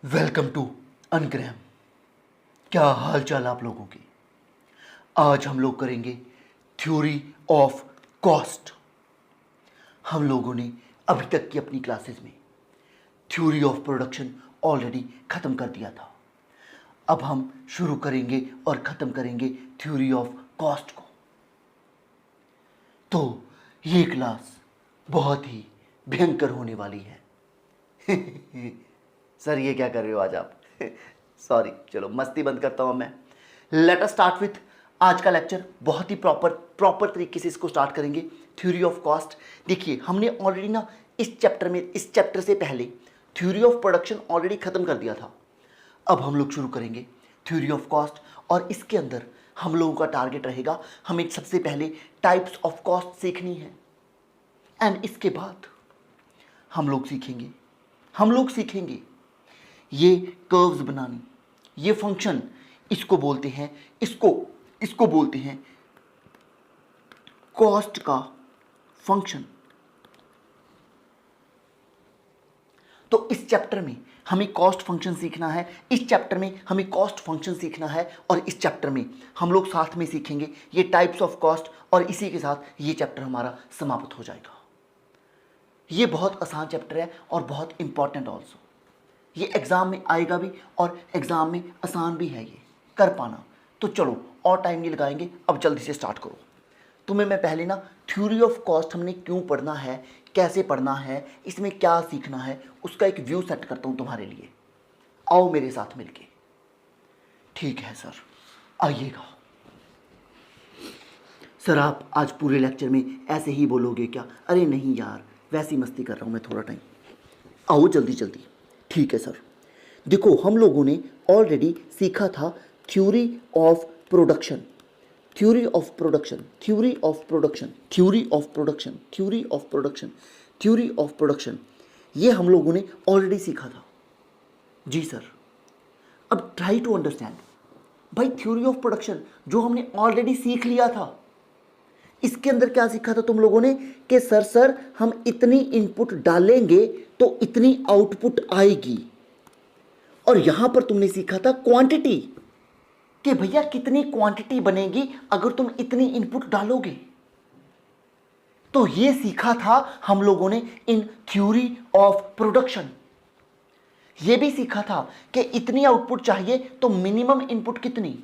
Welcome to अनग्राम। क्या हाल चाल आप लोगों की। आज हम लोग करेंगे थ्योरी ऑफ कॉस्ट। हम लोगों ने अभी तक की अपनी क्लासेस में थ्योरी ऑफ प्रोडक्शन ऑलरेडी ख़त्म कर दिया था। अब हम शुरू करेंगे और ख़त्म करेंगे थ्योरी ऑफ कॉस्ट को। तो ये क्लास बहुत ही भयंकर होने वाली है। सर ये क्या कर रहे हो आज आप? सॉरी, चलो मस्ती बंद करता हूँ मैं। लेट अस स्टार्ट विथ आज का लेक्चर। बहुत ही प्रॉपर तरीके से इसको स्टार्ट करेंगे। Theory of cost. देखिए हमने ऑलरेडी ना इस चैप्टर से पहले थ्योरी ऑफ प्रोडक्शन ऑलरेडी ख़त्म कर दिया था। अब हम लोग शुरू करेंगे थ्योरी ऑफ कॉस्ट और इसके अंदर हम लोगों का टारगेट रहेगा, हमें सबसे पहले टाइप्स ऑफ कॉस्ट सीखनी है एंड इसके बाद हम लोग सीखेंगे ये कर्व्स बनानी, ये फंक्शन, इसको बोलते हैं कॉस्ट का फंक्शन। तो इस चैप्टर में हमें कॉस्ट फंक्शन सीखना है, इस चैप्टर में हमें कॉस्ट फंक्शन सीखना है और इस चैप्टर में हम लोग साथ में सीखेंगे ये टाइप्स ऑफ कॉस्ट और इसी के साथ ये चैप्टर हमारा समाप्त हो जाएगा। ये बहुत आसान चैप्टर है और बहुत इंपॉर्टेंट ऑल्सो। ये एग्ज़ाम में आएगा भी और एग्ज़ाम में आसान भी है ये कर पाना। तो चलो और टाइम नहीं लगाएंगे, अब जल्दी से स्टार्ट करो। तुम्हें मैं पहले ना थ्योरी ऑफ कॉस्ट हमने क्यों पढ़ना है, कैसे पढ़ना है, इसमें क्या सीखना है, उसका एक व्यू सेट करता हूँ तुम्हारे लिए। आओ मेरे साथ मिलके। ठीक है सर, आइएगा। सर आप आज पूरे लेक्चर में ऐसे ही बोलोगे क्या? अरे नहीं यार, वैसी मस्ती कर रहा हूँ मैं थोड़ा टाइम। आओ जल्दी जल्दी। ठीक है सर। देखो हम लोगों ने ऑलरेडी सीखा था थ्योरी ऑफ प्रोडक्शन। ये हम लोगों ने ऑलरेडी सीखा था। जी सर। अब ट्राई टू अंडरस्टैंड भाई, थ्योरी ऑफ प्रोडक्शन जो हमने ऑलरेडी सीख लिया था, इसके अंदर क्या सीखा था तुम लोगों ने कि सर हम इतनी इनपुट डालेंगे तो इतनी आउटपुट आएगी। और यहां पर तुमने सीखा था क्वांटिटी कि भैया कितनी क्वांटिटी बनेगी अगर तुम इतनी इनपुट डालोगे। तो ये सीखा था हम लोगों ने इन थ्योरी ऑफ प्रोडक्शन। ये भी सीखा था कि इतनी आउटपुट चाहिए तो मिनिमम इनपुट कितनी।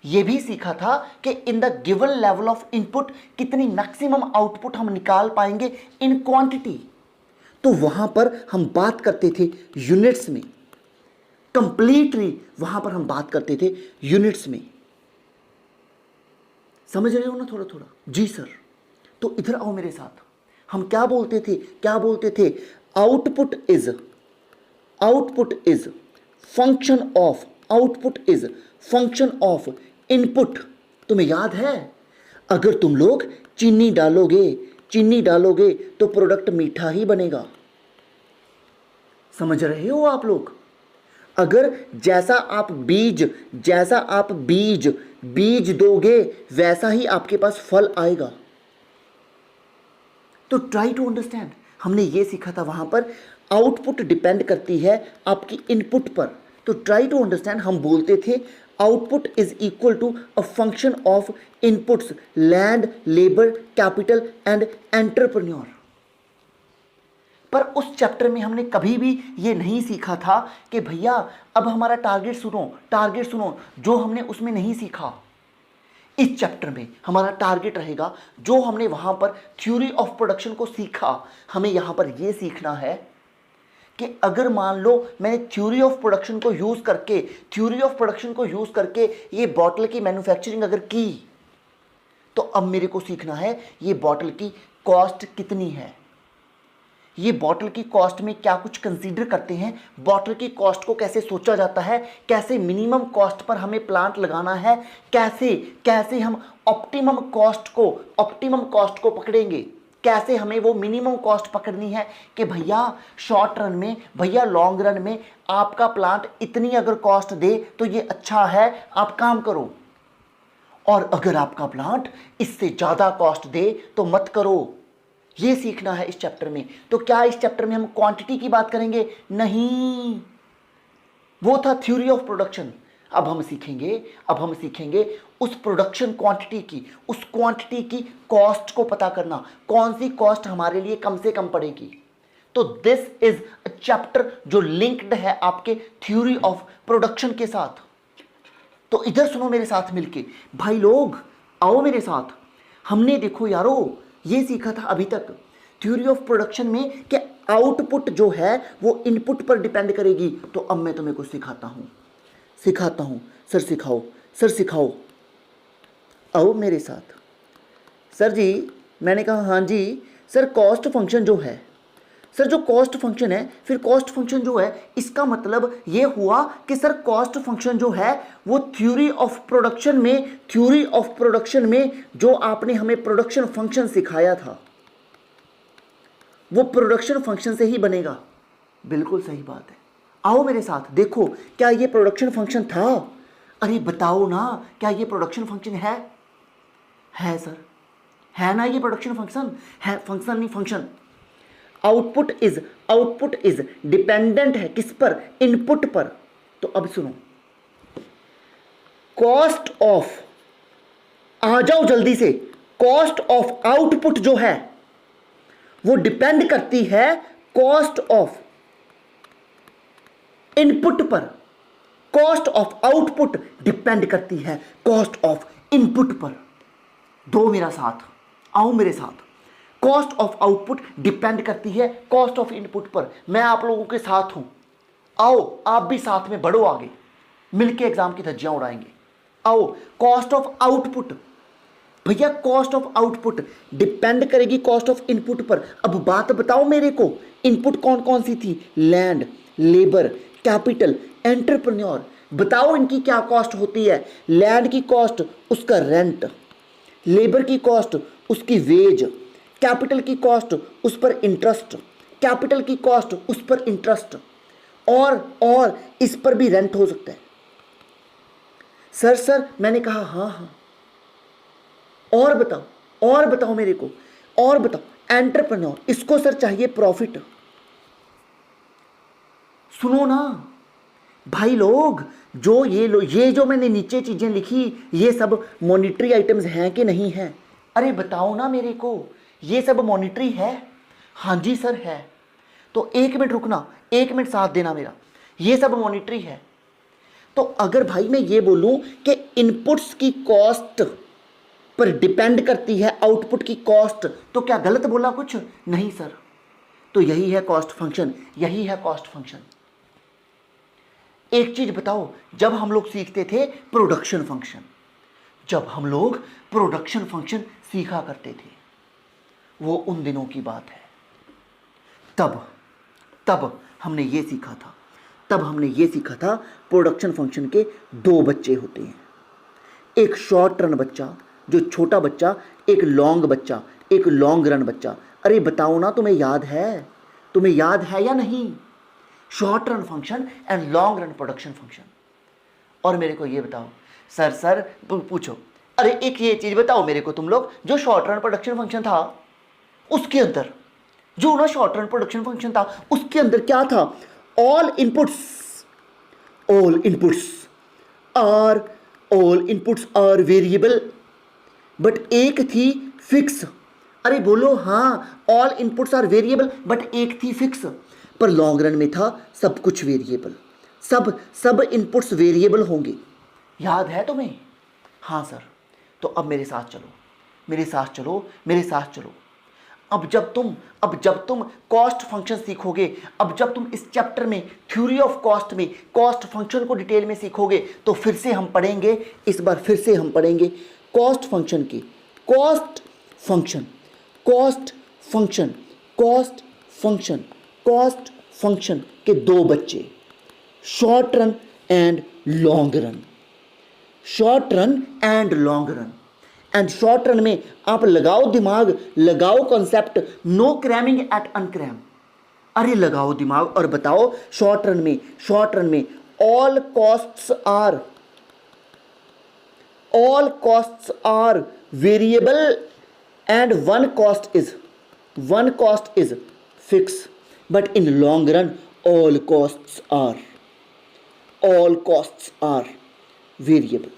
ये भी सीखा था कि in the given level of input कितनी मैक्सिमम आउटपुट हम निकाल पाएंगे इन क्वांटिटी। तो वहां पर हम बात करते थे यूनिट्स में, कंप्लीटली वहां पर हम बात करते थे यूनिट्स में। समझ रहे हो ना थोड़ा थोड़ा? जी सर। तो इधर आओ मेरे साथ। हम क्या बोलते थे output is function of input. तुम्हें याद है, अगर तुम लोग चीनी डालोगे तो प्रोडक्ट मीठा ही बनेगा। समझ रहे हो आप लोग? अगर जैसा आप बीज दोगे वैसा ही आपके पास फल आएगा। तो ट्राई टू अंडरस्टैंड, हमने ये सीखा था वहां पर आउटपुट डिपेंड करती है आपकी इनपुट पर। तो ट्राई टू अंडरस्टैंड हम बोलते थे output is equal to a function of inputs, land, labour, capital and entrepreneur. पर उस चैप्टर में हमने कभी भी ये नहीं सीखा था कि भैया अब हमारा टारगेट सुनो, जो हमने उसमें नहीं सीखा। इस चैप्टर में हमारा टारगेट रहेगा जो हमने वहां पर थ्योरी ऑफ प्रोडक्शन को सीखा, हमें यहां पर यह सीखना है कि अगर मान लो मैंने थ्योरी ऑफ प्रोडक्शन को यूज करके ये बॉटल की मैन्युफैक्चरिंग अगर की, तो अब मेरे को सीखना है ये बॉटल की कॉस्ट कितनी है, ये बॉटल की कॉस्ट में क्या कुछ कंसीडर करते हैं, बॉटल की कॉस्ट को कैसे सोचा जाता है, कैसे मिनिमम कॉस्ट पर हमें प्लांट लगाना है, कैसे हम ऑप्टिमम कॉस्ट को पकड़ेंगे, कैसे हमें वो मिनिमम कॉस्ट पकड़नी है कि भैया शॉर्ट रन में, भैया लॉन्ग रन में आपका प्लांट इतनी अगर कॉस्ट दे तो ये अच्छा है, आप काम करो, और अगर आपका प्लांट इससे ज़्यादा कॉस्ट दे तो मत करो। ये सीखना है इस चैप्टर में। तो क्या इस चैप्टर में हम क्वांटिटी की बात करेंगे? नहीं, वो था थ्योरी ऑफ प्रोडक्शन। अब हम सीखेंगे उस प्रोडक्शन क्वांटिटी की, उस क्वांटिटी की कॉस्ट को पता करना, कौन सी कॉस्ट हमारे लिए कम से कम पड़ेगी। तो दिस इज अ चैप्टर जो लिंक्ड है आपके थ्योरी ऑफ प्रोडक्शन के साथ। तो इधर सुनो मेरे साथ मिलके, भाई लोग आओ मेरे साथ। हमने देखो यारो ये सीखा था अभी तक थ्योरी ऑफ प्रोडक्शन में कि आउटपुट जो है वो इनपुट पर डिपेंड करेगी। तो अब मैं तुम्हें कुछ सिखाता हूँ। सर सिखाओ, आओ मेरे साथ। सर जी, मैंने कहा हाँ जी सर, कॉस्ट फंक्शन जो है, सर जो कॉस्ट फंक्शन है, फिर कॉस्ट फंक्शन जो है इसका मतलब ये हुआ कि सर कॉस्ट फंक्शन जो है वो थ्योरी ऑफ प्रोडक्शन में जो आपने हमें प्रोडक्शन फंक्शन सिखाया था वो प्रोडक्शन फंक्शन से ही बनेगा। बिल्कुल सही बात है, आओ मेरे साथ। देखो क्या ये प्रोडक्शन फंक्शन था? अरे बताओ ना, क्या ये प्रोडक्शन फंक्शन है सर, है ना ये प्रोडक्शन फंक्शन है, फंक्शन नहीं फंक्शन। आउटपुट इज डिपेंडेंट है किस पर? इनपुट पर। तो अब सुनो, कॉस्ट ऑफ, आ जाओ जल्दी से, कॉस्ट ऑफ आउटपुट जो है वो डिपेंड करती है कॉस्ट ऑफ इनपुट पर। कॉस्ट ऑफ आउटपुट डिपेंड करती है कॉस्ट ऑफ इनपुट पर। दो मेरा साथ, आओ मेरे साथ। कॉस्ट ऑफ आउटपुट डिपेंड करती है कॉस्ट ऑफ इनपुट पर। मैं आप लोगों के साथ हूं, आओ आप भी साथ में बढ़ो आगे, मिलके एग्जाम की धज्जियां उड़ाएंगे। आओ, कॉस्ट ऑफ आउटपुट, भैया कॉस्ट ऑफ आउटपुट डिपेंड करेगी कॉस्ट ऑफ इनपुट पर। अब बात बताओ मेरे को, इनपुट कौन कौन सी थी? Land, labour, capital, entrepreneur. बताओ इनकी क्या कॉस्ट होती है? लैंड की कॉस्ट उसका रेंट, लेबर की कॉस्ट उसकी वेज, कैपिटल की कॉस्ट उस पर इंटरेस्ट, कैपिटल की कॉस्ट उस पर इंटरेस्ट, और इस पर भी रेंट हो सकता है। सर मैंने कहा हाँ, और बताओ मेरे को, और बताओ। एंटरप्रेन्योर, इसको सर चाहिए प्रॉफिट। सुनो ना भाई लोग, ये जो मैंने नीचे चीजें लिखी ये सब मॉनिटरी आइटम्स हैं कि नहीं है? अरे बताओ ना मेरे को, ये सब मॉनिटरी है? हाँ जी सर है। तो 1 मिनट रुकना, 1 मिनट साथ देना मेरा, ये सब मॉनिटरी है। तो अगर भाई मैं ये बोलूं कि इनपुट्स की कॉस्ट पर डिपेंड करती है आउटपुट की कॉस्ट, तो क्या गलत बोला कुछ? नहीं सर। तो यही है कॉस्ट फंक्शन, यही है कॉस्ट फंक्शन। एक चीज बताओ, जब हम लोग सीखते थे प्रोडक्शन फंक्शन, जब हम लोग प्रोडक्शन फंक्शन सीखा करते थे, वो उन दिनों की बात है। तब हमने ये सीखा था प्रोडक्शन फंक्शन के 2 बच्चे होते हैं, एक शॉर्ट रन बच्चा जो छोटा बच्चा, एक लॉन्ग बच्चा, एक लॉन्ग रन बच्चा। अरे बताओ ना, तुम्हें याद है या नहीं? Short run function and long run production function. और मेरे को ये बताओ, सर पूछो, अरे एक ये चीज बताओ मेरे को तुम लोग, जो शॉर्ट रन प्रोडक्शन फंक्शन था उसके अंदर, जो ना शॉर्ट रन प्रोडक्शन फंक्शन था उसके अंदर क्या था? All inputs are variable, but एक थी फिक्स। अरे बोलो हाँ, all inputs are variable but एक थी फिक्स। पर लॉन्ग रन में था सब कुछ वेरिएबल, सब इनपुट्स वेरिएबल होंगे। याद है तुम्हें? हाँ सर। तो अब मेरे साथ चलो। अब जब तुम कॉस्ट फंक्शन सीखोगे, अब जब तुम इस चैप्टर में थ्योरी ऑफ कॉस्ट में कॉस्ट फंक्शन को डिटेल में सीखोगे, तो फिर से हम पढ़ेंगे कॉस्ट फंक्शन के 2 बच्चे, short run and long run. And short run में आप लगाओ दिमाग, लगाओ concept, no cramming at uncram. अरे लगाओ दिमाग और बताओ, शॉर्ट रन में all costs are variable and one cost is fix, but in long run all costs are all costs are variable.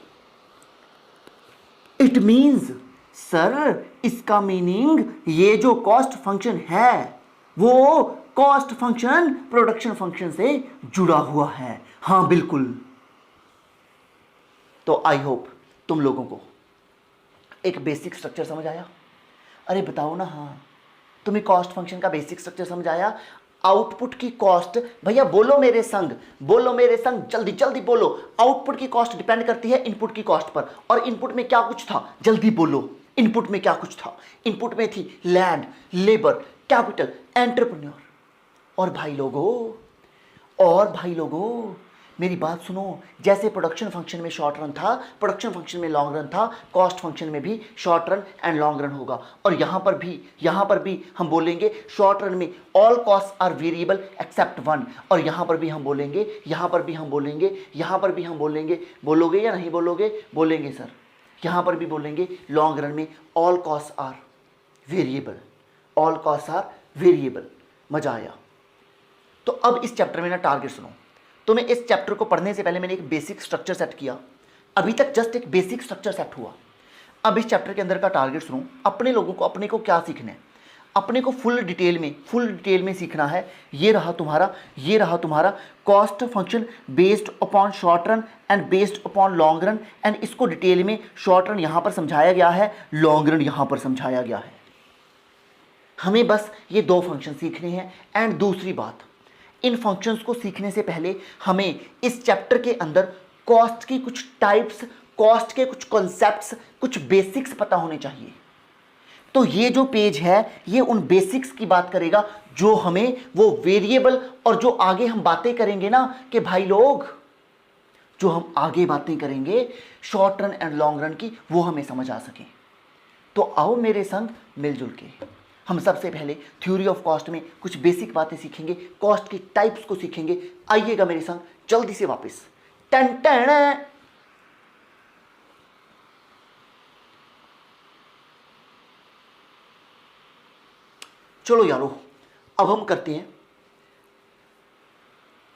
It means sir इसका मीनिंग ये जो cost function है वो कॉस्ट फंक्शन प्रोडक्शन फंक्शन से जुड़ा हुआ है। हाँ बिल्कुल। तो आई होप तुम लोगों को एक बेसिक स्ट्रक्चर समझ आया। अरे बताओ ना, हाँ तुम्हें कॉस्ट फंक्शन का बेसिक स्ट्रक्चर समझ आया। आउटपुट की कॉस्ट, भैया बोलो मेरे संग, बोलो मेरे संग, जल्दी जल्दी बोलो। आउटपुट की कॉस्ट डिपेंड करती है इनपुट की कॉस्ट पर। और इनपुट में क्या कुछ था, जल्दी बोलो। इनपुट में क्या कुछ था? इनपुट में थी लैंड, लेबर, कैपिटल, एंटरप्रेन्योर। और भाई लोगों मेरी बात सुनो। जैसे प्रोडक्शन फंक्शन में शॉर्ट रन था, प्रोडक्शन फंक्शन में लॉन्ग रन था, कॉस्ट फंक्शन में भी short run and long run होगा। और यहां पर भी हम बोलेंगे शॉर्ट रन में all cost are variable except one. और यहां पर भी हम बोलेंगे, बोलोगे या नहीं बोलोगे? बोलेंगे सर। यहां पर भी बोलेंगे लॉन्ग रन में ऑल कॉस्ट आर वेरिएबल। मजा आया? तो अब इस चैप्टर में ना टारगेट सुनो। तो मैं इस चैप्टर को पढ़ने से पहले मैंने एक बेसिक स्ट्रक्चर सेट किया। अभी तक जस्ट एक बेसिक स्ट्रक्चर सेट हुआ। अब इस चैप्टर के अंदर का टारगेट सुनो। अपने को क्या सीखना है? अपने को फुल डिटेल में सीखना है। ये रहा तुम्हारा cost function based upon short run and based upon long run. And इसको डिटेल में शॉर्ट रन यहां पर समझाया गया है, लॉन्ग रन यहां पर समझाया गया है। हमें बस ये दो फंक्शन सीखने हैं। एंड दूसरी बात, इन फंक्शंस को सीखने से पहले हमें इस चैप्टर के अंदर कॉस्ट की कुछ टाइप्स, कॉस्ट के कुछ कॉन्सेप्ट्स, कुछ बेसिक्स पता होने चाहिए। तो ये जो पेज है ये उन बेसिक्स की बात करेगा जो हमें वो वेरिएबल और जो आगे हम बातें करेंगे ना कि भाई लोग, जो हम आगे बातें करेंगे short run and long run की, वो हमें समझ आ सके। तो आओ मेरे संग मिलजुल के हम सबसे पहले थ्योरी ऑफ कॉस्ट में कुछ बेसिक बातें सीखेंगे, कॉस्ट की टाइप्स को सीखेंगे। आइएगा मेरे संग जल्दी से वापस। टन टन। चलो यारो, अब हम करते हैं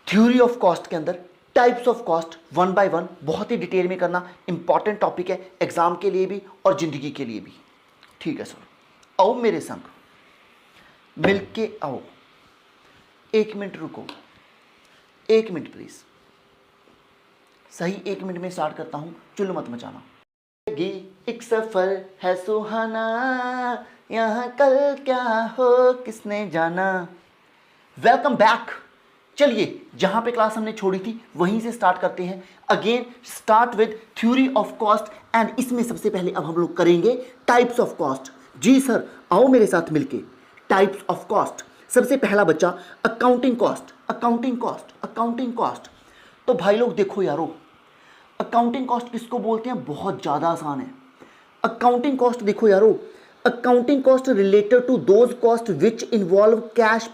थ्योरी ऑफ कॉस्ट के अंदर types of cost one by one. बहुत ही डिटेल में करना, इंपॉर्टेंट टॉपिक है एग्जाम के लिए भी और जिंदगी के लिए भी। ठीक है सर, आओ मेरे संग मिलके आओ। 1 मिनट रुको, 1 मिनट प्लीज। सही 1 मिनट में स्टार्ट करता हूं, चुल्लू मत मचाना। एक सफर है सुहाना, यहाँ कल क्या हो किसने जाना। Welcome back. चलिए जहां पे क्लास हमने छोड़ी थी वहीं से स्टार्ट करते हैं। Again start with theory of cost. And इसमें सबसे पहले अब हम लोग करेंगे टाइप्स ऑफ कॉस्ट। जी सर, आओ मेरे साथ मिलके। Types of cost. सबसे पहला बच्चा अकाउंटिंग कॉस्ट। तो भाई लोग देखो यारो, अकाउंटिंग कॉस्ट किसको बोलते हैं? बहुत ज्यादा आसान है। अकाउंटिंग कॉस्ट देखो यारो, accounting cost related to those cost which involve cash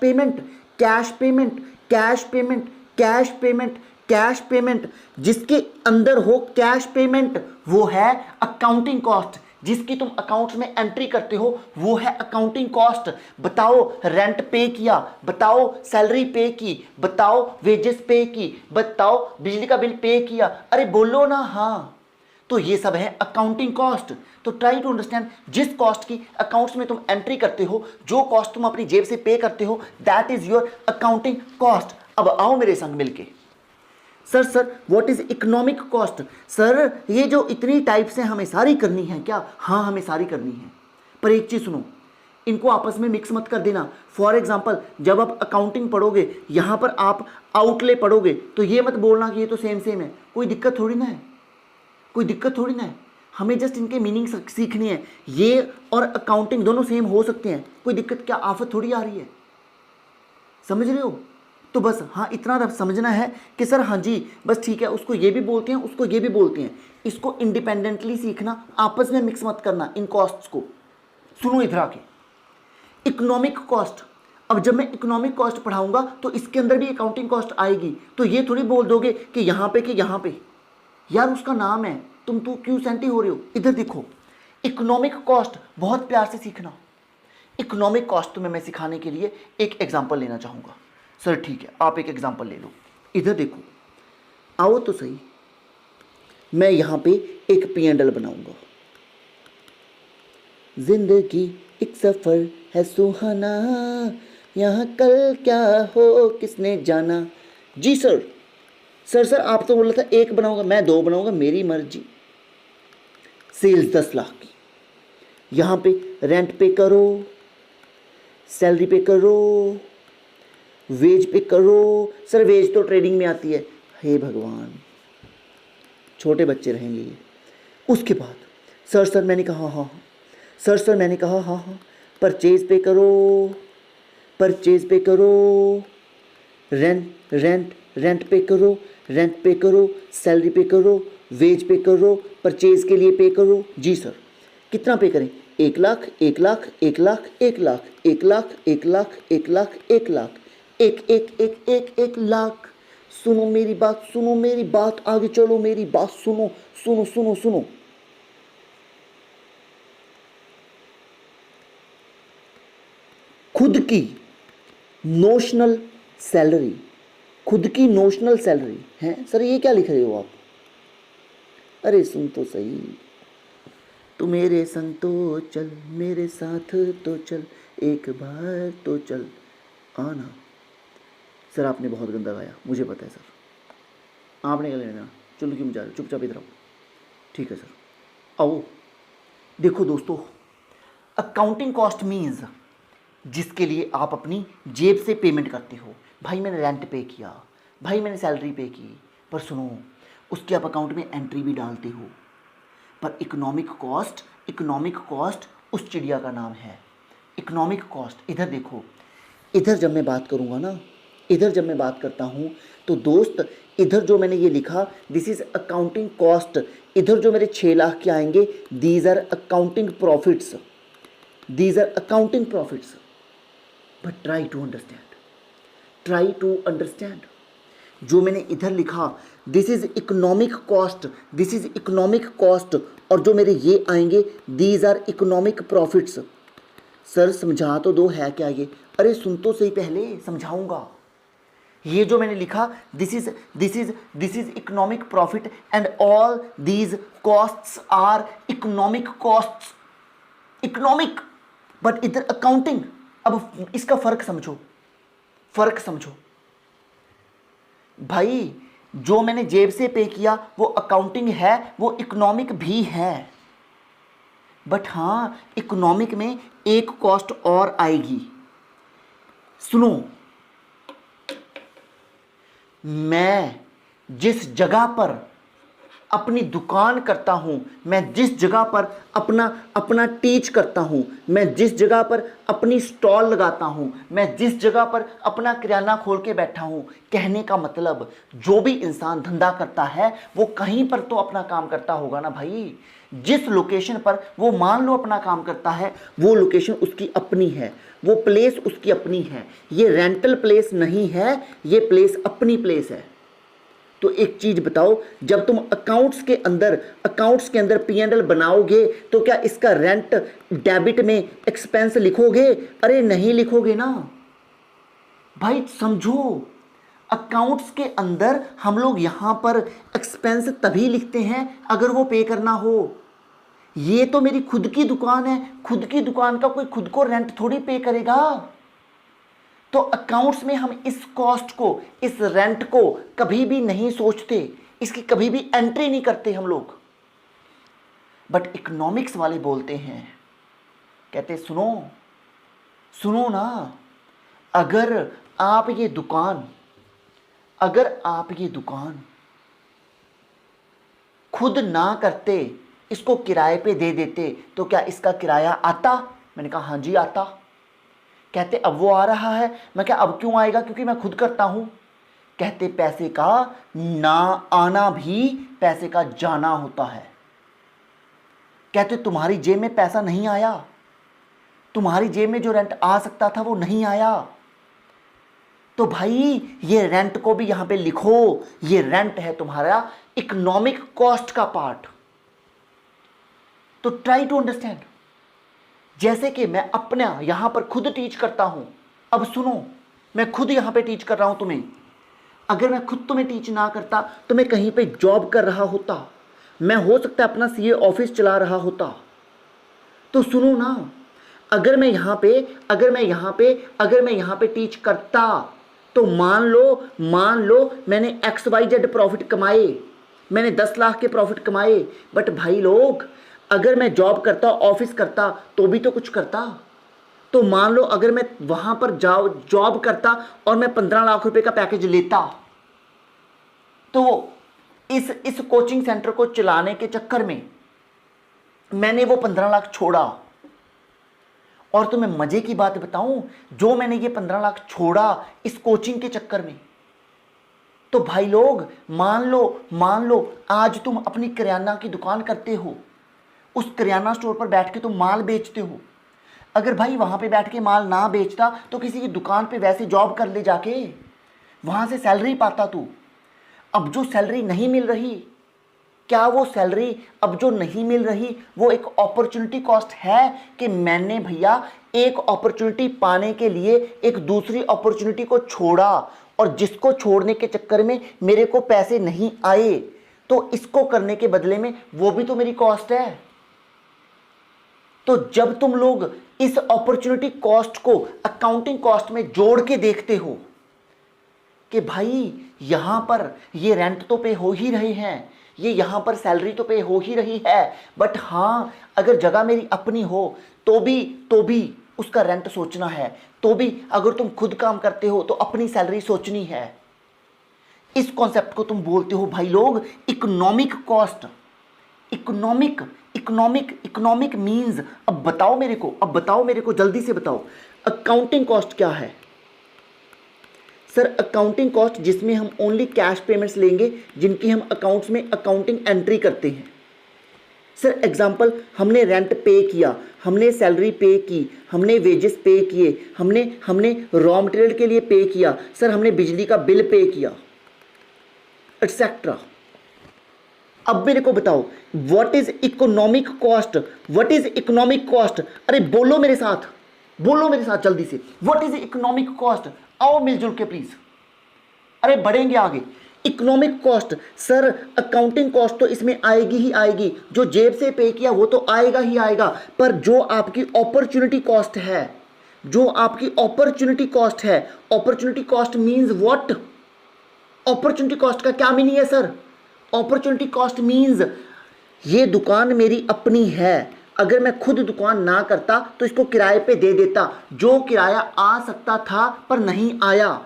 payment, जिसके अंदर हो कैश पेमेंट, वो है अकाउंटिंग कॉस्ट। जिसकी तुम अकाउंट्स में एंट्री करते हो वो है अकाउंटिंग कॉस्ट। बताओ रेंट पे किया, बताओ सैलरी पे की, बताओ वेजेस पे की, बताओ बिजली का बिल पे किया। अरे बोलो ना हाँ। तो ये सब है अकाउंटिंग कॉस्ट। तो ट्राई टू अंडरस्टैंड, जिस कॉस्ट की अकाउंट्स में तुम एंट्री करते हो, जो कॉस्ट तुम अपनी जेब से पे करते हो, that is your accounting cost. अब आओ मेरे संग मिलके। Sir what is economic cost? Sir ये जो इतनी टाइप्स हैं हमें सारी करनी है क्या? हाँ हमें सारी करनी है, पर एक चीज सुनो, इनको आपस में मिक्स मत कर देना। फॉर एग्जाम्पल जब आप अकाउंटिंग पढ़ोगे, यहां पर आप आउटले पढ़ोगे, तो ये मत बोलना कि ये तो सेम है। कोई दिक्कत थोड़ी ना है, हमें जस्ट इनके मीनिंग सीखनी है। ये और अकाउंटिंग दोनों सेम हो सकते हैं, कोई दिक्कत क्या, आफत थोड़ी आ रही है। समझ रहे हो? तो बस हाँ इतना समझना है कि सर हाँ जी बस ठीक है, उसको ये भी बोलते हैं, उसको ये भी बोलते हैं। इसको इंडिपेंडेंटली सीखना, आपस में मिक्स मत करना इन कॉस्ट्स को। सुनो इधर आके, इकोनॉमिक कॉस्ट। अब जब मैं इकोनॉमिक कॉस्ट पढ़ाऊंगा तो इसके अंदर भी अकाउंटिंग कॉस्ट आएगी। तो ये थोड़ी बोल दोगे कि यहाँ पे यार उसका नाम है, तुम तो क्यों सेंटी हो रहे हो? इधर देखो, इकोनॉमिक कॉस्ट बहुत प्यार से सीखना। इकोनॉमिक कॉस्ट तुम्हें मैं सिखाने के लिए एक एग्जाम्पल लेना चाहूँगा। सर ठीक है, आप एक एग्जाम्पल ले लो। इधर देखो, आओ तो सही, मैं यहाँ पे एक P&L बनाऊंगा। जिंदगी एक सफर है सुहाना, यहाँ कल क्या हो किसने जाना। जी सर। सर आप तो बोला था एक बनाऊंगा, मैं 2 बनाऊंगा, मेरी मर्जी। सेल्स 10 लाख की, यहाँ पे रेंट पे करो, सैलरी पे करो, वेज पे करो। सर वेज तो ट्रेडिंग में आती है। हे भगवान, छोटे बच्चे रहेंगे ये। उसके बाद सर मैंने कहा हाँ हाँ, सर मैंने कहा हाँ हाँ, परचेज पे करो, परचेज पे करो, रेंट पे करो, रेंट पे करो, सैलरी पे करो, वेज पे करो, परचेज के लिए पे करो। जी सर। कितना पे करें? 1 लाख, 1 लाख, 1 लाख, 1 लाख, 1 लाख, 1 लाख, 1 लाख, 1 लाख, 1 लाख। सुनो मेरी बात, सुनो मेरी बात, आगे चलो मेरी बात सुनो, सुनो सुनो सुनो। खुद की नोशनल सैलरी, खुद की नोशनल सैलरी है। सर ये क्या लिख रहे हो आप? अरे सुन तो सही, तू मेरे संग तो चल, मेरे साथ तो चल, एक बार तो चल आना। सर आपने बहुत गंदा गाया, मुझे पता है सर, आपने क्या लेना, चलो क्यों जा रहे हो, चुपचाप इधर आओ। ठीक है सर, आओ। देखो दोस्तों, अकाउंटिंग कॉस्ट मीन्स जिसके लिए आप अपनी जेब से पेमेंट करते हो। भाई मैंने रेंट पे किया, भाई मैंने सैलरी पे की, पर सुनो उसकी आप अकाउंट में एंट्री भी डालते हो। पर इकोनॉमिक कॉस्ट उस चिड़िया का नाम है। इकोनॉमिक कॉस्ट, इधर देखो, इधर जब मैं बात करूँगा ना, इधर जब मैं बात करता हूँ तो दोस्त, इधर जो मैंने ये लिखा दिस इज़ अकाउंटिंग कॉस्ट, इधर जो मेरे 6 लाख के आएंगे these are accounting profits, these are accounting profits. But try to understand, try to understand. जो मैंने इधर लिखा this is economic cost, this is economic cost, और जो मेरे ये आएंगे these are economic profits. Sir समझा तो दो, है क्या ये? अरे सुन तो सही, पहले समझाऊंगा। ये जो मैंने लिखा this is economic profit and all these costs are economic costs, economic, but इधर अकाउंटिंग। अब इसका फर्क समझो, फर्क समझो भाई। जो मैंने जेब से पे किया वो अकाउंटिंग है, वो इकोनॉमिक भी है। बट हाँ, इकोनॉमिक में एक कॉस्ट और आएगी। सुनो, मैं जिस जगह पर अपनी दुकान करता हूँ, मैं जिस जगह पर अपना टीच करता हूँ, मैं जिस जगह पर अपनी स्टॉल लगाता हूँ, मैं जिस जगह पर अपना किराना खोल के बैठा हूँ, कहने का मतलब जो भी इंसान धंधा करता है वो कहीं पर तो अपना काम करता होगा ना भाई। जिस लोकेशन पर वो मान लो अपना काम करता है, वो लोकेशन उसकी अपनी है, वो प्लेस उसकी अपनी है। ये रेंटल प्लेस नहीं है, ये प्लेस अपनी प्लेस है। तो एक चीज बताओ, जब तुम अकाउंट्स के अंदर P&L बनाओगे तो क्या इसका रेंट डेबिट में एक्सपेंस लिखोगे? अरे नहीं लिखोगे ना भाई, समझो। अकाउंट्स के अंदर हम लोग यहां पर एक्सपेंस तभी लिखते हैं अगर वो पे करना हो। ये तो मेरी खुद की दुकान है, खुद की दुकान का कोई खुद को रेंट थोड़ी पे करेगा। तो अकाउंट्स में हम इस कॉस्ट को, इस रेंट को कभी भी नहीं सोचते, इसकी कभी भी एंट्री नहीं करते हम लोग। बट इकोनॉमिक्स वाले बोलते हैं, कहते सुनो सुनो ना, अगर आप ये दुकान खुद ना करते, इसको किराए पे दे देते, तो क्या इसका किराया आता? मैंने कहा हाँ जी आता। कहते अब वो आ रहा है। मैं क्या अब क्यों आएगा? क्योंकि मैं खुद करता हूं। कहते पैसे का ना आना भी पैसे का जाना होता है। कहते तुम्हारी जेब में पैसा नहीं आया, तुम्हारी जेब में जो रेंट आ सकता था वो नहीं आया। तो भाई ये रेंट को भी यहां पे लिखो, ये रेंट है तुम्हारा इकोनॉमिक कॉस्ट का पार्ट। तो ट्राई टू अंडरस्टैंड। जैसे कि मैं अपना यहां पर खुद टीच करता हूं। अब सुनो, मैं खुद यहां पे टीच कर रहा हूं तुम्हें। अगर मैं खुद तुम्हें टीच ना करता तो मैं कहीं पे जॉब कर रहा होता, मैं हो सकता है अपना सीए ऑफिस चला रहा होता। तो सुनो ना, अगर मैं यहाँ पे टीच करता तो मान लो मैंने XYZ प्रॉफिट कमाए, मैंने 10 लाख के प्रॉफिट कमाए। बट भाई लोग, अगर मैं जॉब करता, ऑफिस करता, तो भी तो कुछ करता। तो मान लो अगर मैं वहां पर जॉब करता और मैं 15 लाख रुपए का पैकेज लेता, तो इस कोचिंग सेंटर को चलाने के चक्कर में मैंने वो 15 लाख छोड़ा। और तुम्हें मजे की बात बताऊं, जो मैंने ये 15 लाख छोड़ा इस कोचिंग के चक्कर में, तो भाई लोग मान लो आज तुम अपनी किराना की दुकान करते हो, उस किराना स्टोर पर बैठ के तुम माल बेचते हो। अगर भाई वहां पे बैठ के माल ना बेचता तो किसी की दुकान पे वैसे जॉब कर ले जाके, वहां से सैलरी पाता तू। अब जो सैलरी नहीं मिल रही, क्या वो सैलरी अब जो नहीं मिल रही वो एक अपॉर्चुनिटी कॉस्ट है कि मैंने भैया एक अपॉर्चुनिटी पाने के लिए एक दूसरी अपॉर्चुनिटी को छोड़ा, और जिसको छोड़ने के चक्कर में मेरे को पैसे नहीं आए, तो इसको करने के बदले में वो भी तो मेरी कॉस्ट है। तो जब तुम लोग इस अपॉर्चुनिटी कॉस्ट को अकाउंटिंग कॉस्ट में जोड़ के देखते हो कि भाई यहां पर ये रेंट तो पे हो ही रहे हैं, ये यहां पर सैलरी तो पे हो ही रही है, बट हाँ अगर जगह मेरी अपनी हो तो भी उसका रेंट सोचना है, तो भी अगर तुम खुद काम करते हो तो अपनी सैलरी सोचनी है। इस कॉन्सेप्ट को तुम बोलते हो भाई लोग इकोनॉमिक कॉस्ट। इकोनॉमिक मींस, अब बताओ मेरे को जल्दी से बताओ, अकाउंटिंग कॉस्ट क्या है? सर अकाउंटिंग कॉस्ट जिसमें हम ओनली कैश पेमेंट्स लेंगे, जिनकी हम अकाउंट्स में अकाउंटिंग एंट्री करते हैं। सर एग्जांपल, हमने रेंट पे किया, हमने सैलरी पे की, हमने वेजेस पे किए, हमने रॉ मटेरियल के लिए पे किया, सर हमने बिजली का बिल पे किया, एटसेट्रा। अब मेरे को बताओ व्हाट इज इकोनॉमिक कॉस्ट? अरे बोलो मेरे साथ जल्दी से, व्हाट इज इकोनॉमिक कॉस्ट? आओ मिलजुल के प्लीज, अरे बढ़ेंगे आगे। Economic cost, sir accounting cost तो इसमें आएगी ही आएगी, जो जेब से पे किया वो तो आएगा ही आएगा, पर जो आपकी अपॉर्चुनिटी कॉस्ट है, opportunity cost means what? Opportunity cost का क्या मीनिंग है सर? अपॉर्चुनिटी कॉस्ट मींस ये दुकान मेरी अपनी है, अगर मैं खुद दुकान ना करता तो इसको किराए पे दे देता, जो किराया आ सकता था पर नहीं आया,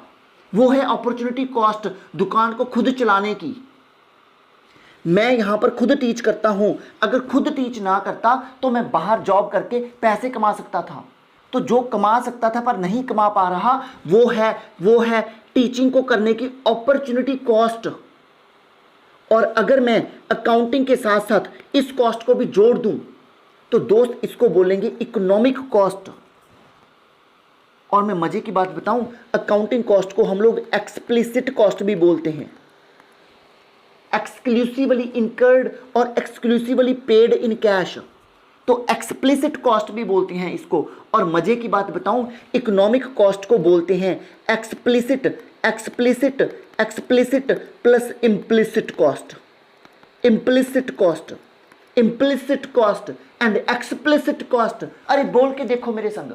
वो है अपॉर्चुनिटी कॉस्ट दुकान को खुद चलाने की। मैं यहां पर खुद टीच करता हूं, अगर खुद टीच ना करता तो मैं बाहर जॉब करके पैसे कमा सकता था, तो जो कमा सकता था पर नहीं कमा पा रहा वो है टीचिंग को करने की अपॉर्चुनिटी कॉस्ट। और अगर मैं अकाउंटिंग के साथ साथ इस कॉस्ट को भी जोड़ दूं तो दोस्त इसको बोलेंगे इकोनॉमिक कॉस्ट। और मैं मजे की बात बताऊं, अकाउंटिंग कॉस्ट को हम लोग एक्सप्लिसिट कॉस्ट भी बोलते हैं, एक्सक्लूसिवली इनकर्ड और एक्सक्लूसिवली पेड इन कैश, तो एक्सप्लिसिट कॉस्ट भी बोलते हैं इसको। और मजे की बात बताऊं, इकोनॉमिक कॉस्ट को बोलते हैं explicit plus implicit cost and explicit cost. अरे बोल के देखो मेरे संग,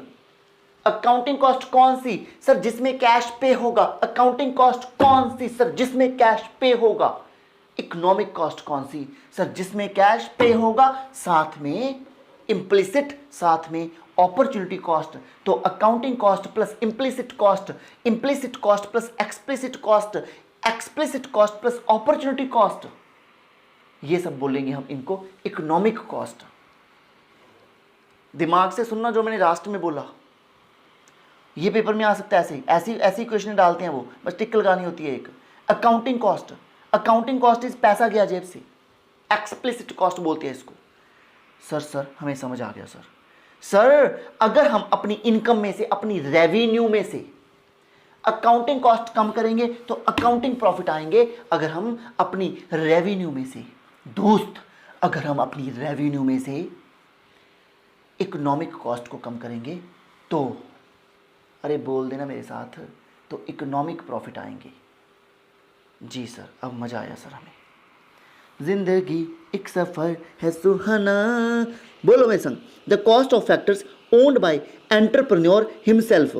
अकाउंटिंग कॉस्ट कौन सी सर जिसमें कैश पे होगा? अकाउंटिंग कॉस्ट कौन सी सर जिसमें कैश पे होगा? इकोनॉमिक कॉस्ट कौन सी सर जिसमें कैश पे होगा, साथ में इम्प्लिसिट, साथ में अपॉर्चुनिटी कॉस्ट। तो accounting cost plus implicit cost plus explicit cost plus opportunity cost, ये सब बोलेंगे हम इनको इकोनॉमिक कॉस्ट। दिमाग से सुनना जो मैंने लास्ट में बोला, ये पेपर में आ सकता है, ऐसी क्वेश्चन डालते हैं वो, बस टिक लगानी होती है एक। अकाउंटिंग कॉस्ट इज पैसा गया जेब से, एक्सप्लिसिट कॉस्ट बोलते हैं इसको। सर हमें समझ आ गया सर अगर हम अपनी इनकम में से, अपनी रेवेन्यू में से अकाउंटिंग कॉस्ट कम करेंगे तो अकाउंटिंग प्रॉफिट आएंगे। अगर हम अपनी रेवेन्यू में से, दोस्त अगर हम अपनी रेवेन्यू में से इकोनॉमिक कॉस्ट को कम करेंगे तो, अरे बोल देना मेरे साथ, तो इकोनॉमिक प्रॉफिट आएंगे। जी सर, अब मज़ा आया सर हमें। जिंदगी एक सफ़र है सुहाना, बोलो मेरे संग। The cost of factors owned by entrepreneur himself,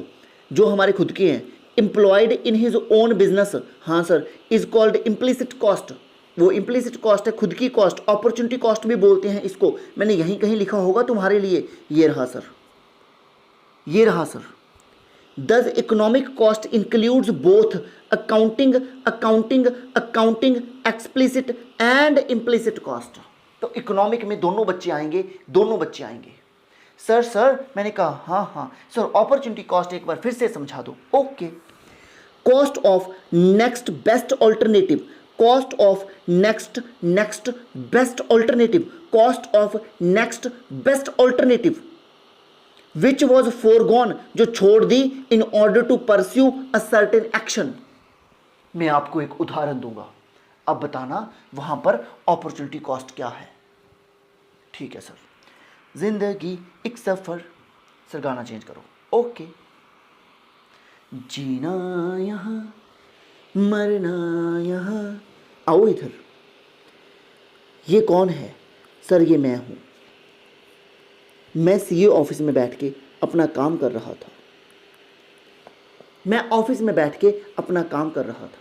जो हमारे खुद के हैं, employed in his own business, हाँ sir, is called implicit cost. वो इम्प्लिसिट कॉस्ट है, खुद की कॉस्ट, अपॉर्चुनिटी कॉस्ट भी बोलते हैं इसको। मैंने यहीं कहीं लिखा होगा तुम्हारे लिए, ये रहा सर, ये रहा sir. Thus, economic cost includes both accounting, explicit and implicit cost। तो इकोनॉमिक में दोनों बच्चे आएंगे, दोनों बच्चे आएंगे। सर मैंने कहा हाँ सर, अपॉर्चुनिटी कॉस्ट एक बार फिर से समझा दो। Okay, cost of next best alternative, cost of next best alternative, cost of next best alternative which was forgone, जो छोड़ दी, in order to pursue a certain action. मैं आपको एक उदाहरण दूंगा, अब बताना वहां पर अपॉर्चुनिटी कॉस्ट क्या है। ठीक है सर। जिंदगी एक सफर, सर गाना चेंज करो। ओके। जीना यहां मरना यहां, आओ इधर। ये कौन है सर? ये मैं हूं। मैं सीए ऑफिस में बैठ के अपना काम कर रहा था। मैं ऑफिस में बैठ के अपना काम कर रहा था।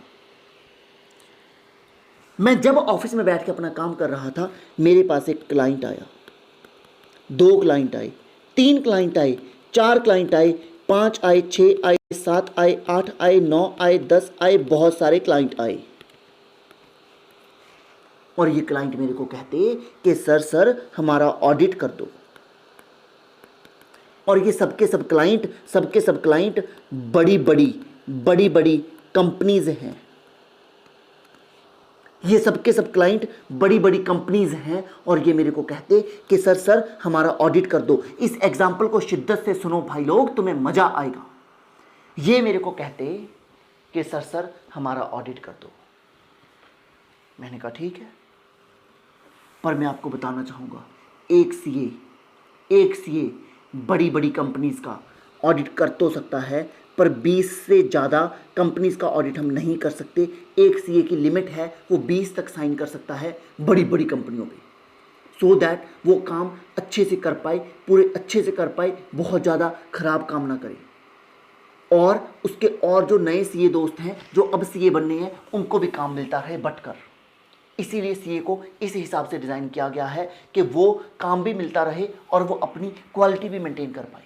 मैं जब ऑफिस में बैठ के अपना काम कर रहा था, मेरे पास एक क्लाइंट आया, 2 क्लाइंट आए, 3 क्लाइंट आए, 4 क्लाइंट आए, 5 आए, 6 आए, 7 आए, 8 आए, 9 आए, 10 आए, बहुत सारे क्लाइंट आए। और ये क्लाइंट मेरे को कहते कि सर हमारा ऑडिट कर दो। और ये सबके सब क्लाइंट बड़ी बड़ी कंपनीज हैं। ये सबके सब क्लाइंट बड़ी बड़ी कंपनीज हैं और ये मेरे को कहते कि सर हमारा ऑडिट कर दो। इस एग्जाम्पल को शिद्दत से सुनो भाई लोग, तुम्हें मजा आएगा। ये मेरे को कहते कि सर हमारा ऑडिट कर दो। मैंने कहा ठीक है, पर मैं आपको बताना चाहूंगा, एक सीए बड़ी बड़ी कंपनीज का ऑडिट कर तो सकता है, पर 20 से ज़्यादा कंपनीज का ऑडिट हम नहीं कर सकते। एक सीए की लिमिट है, वो 20 तक साइन कर सकता है बड़ी बड़ी कंपनियों पे, सो दैट वो काम अच्छे से कर पाए, पूरे अच्छे से कर पाए, बहुत ज़्यादा खराब काम ना करे। और उसके और जो नए सीए दोस्त हैं, जो अब सीए बनने हैं, उनको भी काम मिलता रहे बटकर। इसीलिए सीए को इस हिसाब से डिज़ाइन किया गया है कि वो काम भी मिलता रहे और वो अपनी क्वालिटी भी मेंटेन कर पाए।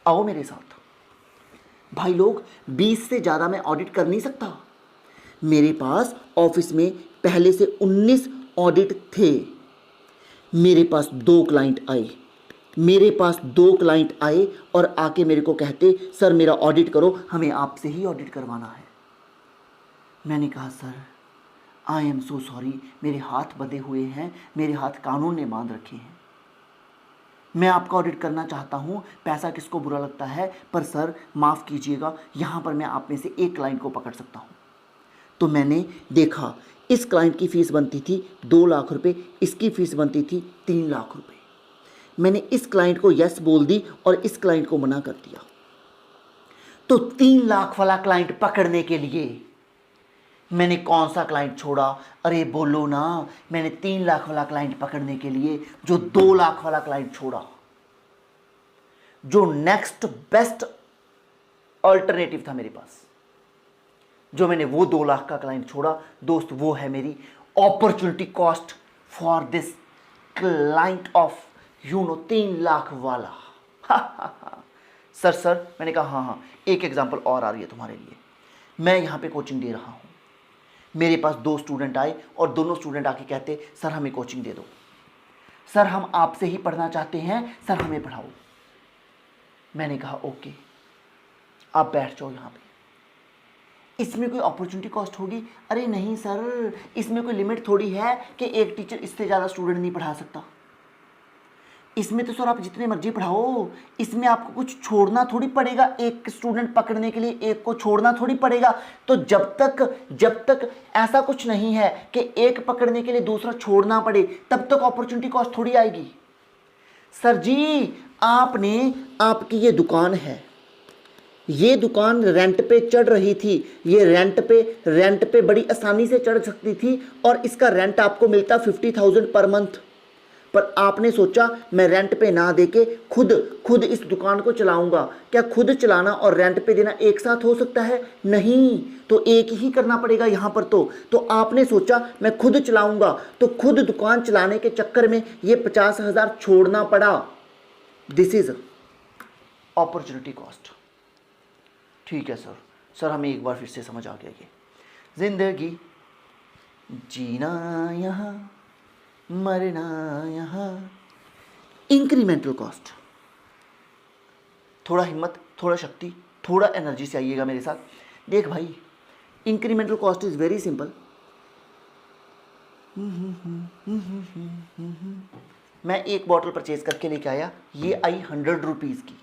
आओ मेरे साथ भाई लोग, 20 से ज़्यादा मैं ऑडिट कर नहीं सकता। मेरे पास ऑफिस में पहले से 19 ऑडिट थे। मेरे पास 2 क्लाइंट आए और आके मेरे को कहते सर मेरा ऑडिट करो, हमें आपसे ही ऑडिट करवाना है। मैंने कहा sir I am so sorry, मेरे हाथ बंधे हुए हैं, मेरे हाथ कानून ने बांध रखे हैं। मैं आपका ऑडिट करना चाहता हूँ, पैसा किसको बुरा लगता है, पर सर माफ़ कीजिएगा, यहाँ पर मैं आप में से एक क्लाइंट को पकड़ सकता हूँ। तो मैंने देखा, इस क्लाइंट की फ़ीस बनती थी 2 लाख रुपए, इसकी फ़ीस बनती थी 3 लाख रुपए। मैंने इस क्लाइंट को यस बोल दी और इस क्लाइंट को मना कर दिया। तो 3 लाख वाला क्लाइंट पकड़ने के लिए मैंने कौन सा क्लाइंट छोड़ा? अरे बोलो ना, मैंने 3 लाख वाला क्लाइंट पकड़ने के लिए जो 2 लाख वाला क्लाइंट छोड़ा, जो नेक्स्ट बेस्ट ऑल्टरनेटिव था मेरे पास, जो मैंने वो 2 लाख का क्लाइंट छोड़ा दोस्त, वो है मेरी opportunity cost for this client of 3 lakh वाला। सर मैंने कहा हाँ, एक एग्जांपल और आ रही है तुम्हारे लिए। मैं यहाँ पे कोचिंग दे रहा हूँ, मेरे पास 2 स्टूडेंट आए और दोनों स्टूडेंट आके कहते सर हमें कोचिंग दे दो, सर हम आपसे ही पढ़ना चाहते हैं, सर हमें पढ़ाओ। मैंने कहा ओके, आप बैठ जाओ यहाँ पे। इसमें कोई अपॉर्चुनिटी कॉस्ट होगी? अरे नहीं सर, इसमें कोई लिमिट थोड़ी है कि एक टीचर इससे ज़्यादा स्टूडेंट नहीं पढ़ा सकता। इसमें तो सर आप जितने मर्जी पढ़ाओ, इसमें आपको कुछ छोड़ना थोड़ी पड़ेगा, एक स्टूडेंट पकड़ने के लिए एक को छोड़ना थोड़ी पड़ेगा। तो जब तक ऐसा कुछ नहीं है कि एक पकड़ने के लिए दूसरा छोड़ना पड़े, तब तक अपॉर्चुनिटी कॉस्ट थोड़ी आएगी। सर जी आपकी ये दुकान है, ये दुकान रेंट पे चढ़ रही थी, ये रेंट पे बड़ी आसानी से चढ़ सकती थी और इसका रेंट आपको मिलता 50,000 पर मंथ। पर आपने सोचा मैं रेंट पे ना देके खुद इस दुकान को चलाऊंगा। क्या खुद चलाना और रेंट पे देना एक साथ हो सकता है? नहीं, तो एक ही करना पड़ेगा यहाँ पर। तो आपने सोचा मैं खुद चलाऊंगा, तो खुद दुकान चलाने के चक्कर में ये 50,000 छोड़ना पड़ा। This is opportunity cost. ठीक है सर हमें एक बार फिर से समझ आ गया। ये जिंदगी जीना यहाँ मरना यहाँ। इंक्रीमेंटल कॉस्ट, थोड़ा हिम्मत, थोड़ा शक्ति, थोड़ा एनर्जी से आइएगा मेरे साथ। देख भाई, incremental cost is very simple. मैं एक बॉटल परचेज करके लेके आया, ये आई 100 रुपीज़ की,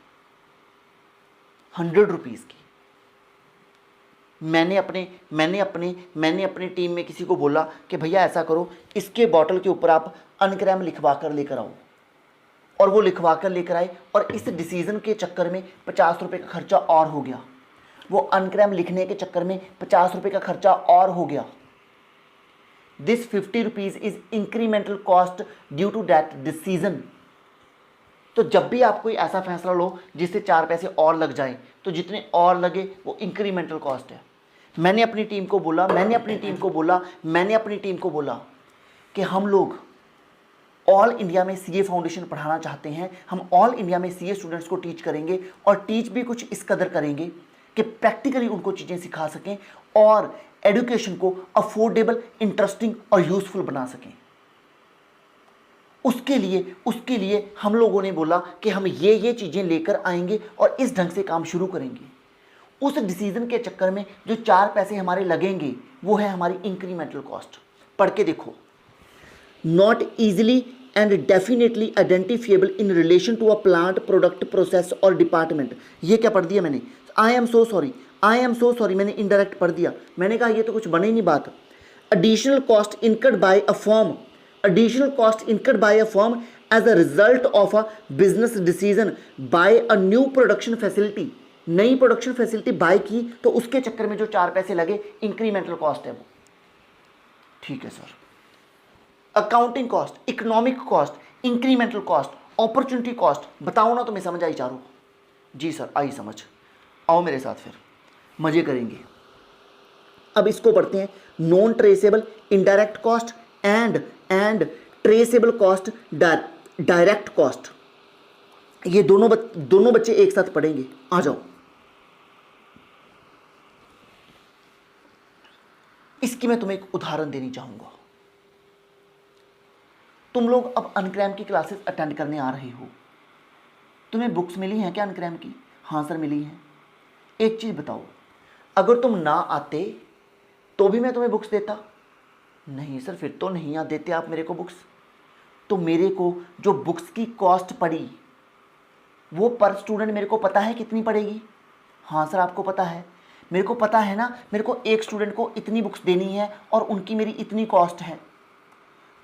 100 रुपीज़ की। मैंने अपने टीम में किसी को बोला कि भैया ऐसा करो, इसके बॉटल के ऊपर आप अनक्रैम लिखवा कर लेकर आओ, और वो लिखवा कर लेकर आए, और इस डिसीजन के चक्कर में 50 रुपये का खर्चा और हो गया। वो अनक्रैम लिखने के चक्कर में 50 रुपये का खर्चा और हो गया। This 50 rupees is incremental cost due to that decision. तो जब भी आप कोई ऐसा फैसला लो जिससे 4 पैसे और लग जाएं, तो जितने और लगे वो इंक्रीमेंटल कॉस्ट है। मैंने अपनी टीम को बोला कि हम लोग ऑल इंडिया में सीए फाउंडेशन पढ़ाना चाहते हैं। हम ऑल इंडिया में सीए स्टूडेंट्स को टीच करेंगे, और टीच भी कुछ इस कदर करेंगे कि प्रैक्टिकली उनको चीज़ें सिखा सकें और एजुकेशन को अफोर्डेबल, इंटरेस्टिंग और यूजफुल बना सकें। उसके लिए हम लोगों ने बोला कि हम ये चीज़ें लेकर आएंगे और इस ढंग से काम शुरू करेंगे। उस डिसीजन के चक्कर में जो 4 पैसे हमारे लगेंगे वो है हमारी इंक्रीमेंटल कॉस्ट। पढ़ के देखो। Not easily and definitely identifiable in relation to a plant, product, process और डिपार्टमेंट। ये क्या पढ़ दिया मैंने? आई एम सो सॉरी, मैंने इनडायरेक्ट पढ़ दिया। मैंने कहा ये तो कुछ बने ही नहीं बात। Additional cost incurred by a firm, as a result of a business decision by a new production facility। नई प्रोडक्शन फैसिलिटी बाय की, तो उसके चक्कर में जो 4 पैसे लगे, इंक्रीमेंटल कॉस्ट है वो। ठीक है sir. Accounting cost, economic cost, incremental cost, opportunity cost, बताओ ना तुम्हें समझ आई चारों? जी सर आई समझ। आओ मेरे साथ फिर मजे करेंगे। अब इसको पढ़ते हैं। Non traceable indirect cost and traceable cost, direct cost. ये दोनों बच्चे एक साथ पढ़ेंगे। आ जाओ। इसकी मैं तुम्हें एक उदाहरण देनी चाहूंगा। तुम लोग अब अनक्रैम की क्लासेस अटेंड करने आ रहे हो। तुम्हें बुक्स मिली हैं क्या अनक्रैम की? हाँ सर मिली हैं। एक चीज बताओ, अगर तुम ना आते तो भी मैं तुम्हें बुक्स देता? नहीं सर, फिर तो नहीं देते आप मेरे को बुक्स। तो मेरे को जो बुक्स की कॉस्ट पड़ी वो पर स्टूडेंट मेरे को पता है कितनी पड़ेगी? हाँ सर आपको पता है। मेरे को पता है ना, मेरे को एक स्टूडेंट को इतनी बुक्स देनी है और उनकी मेरी इतनी कॉस्ट है,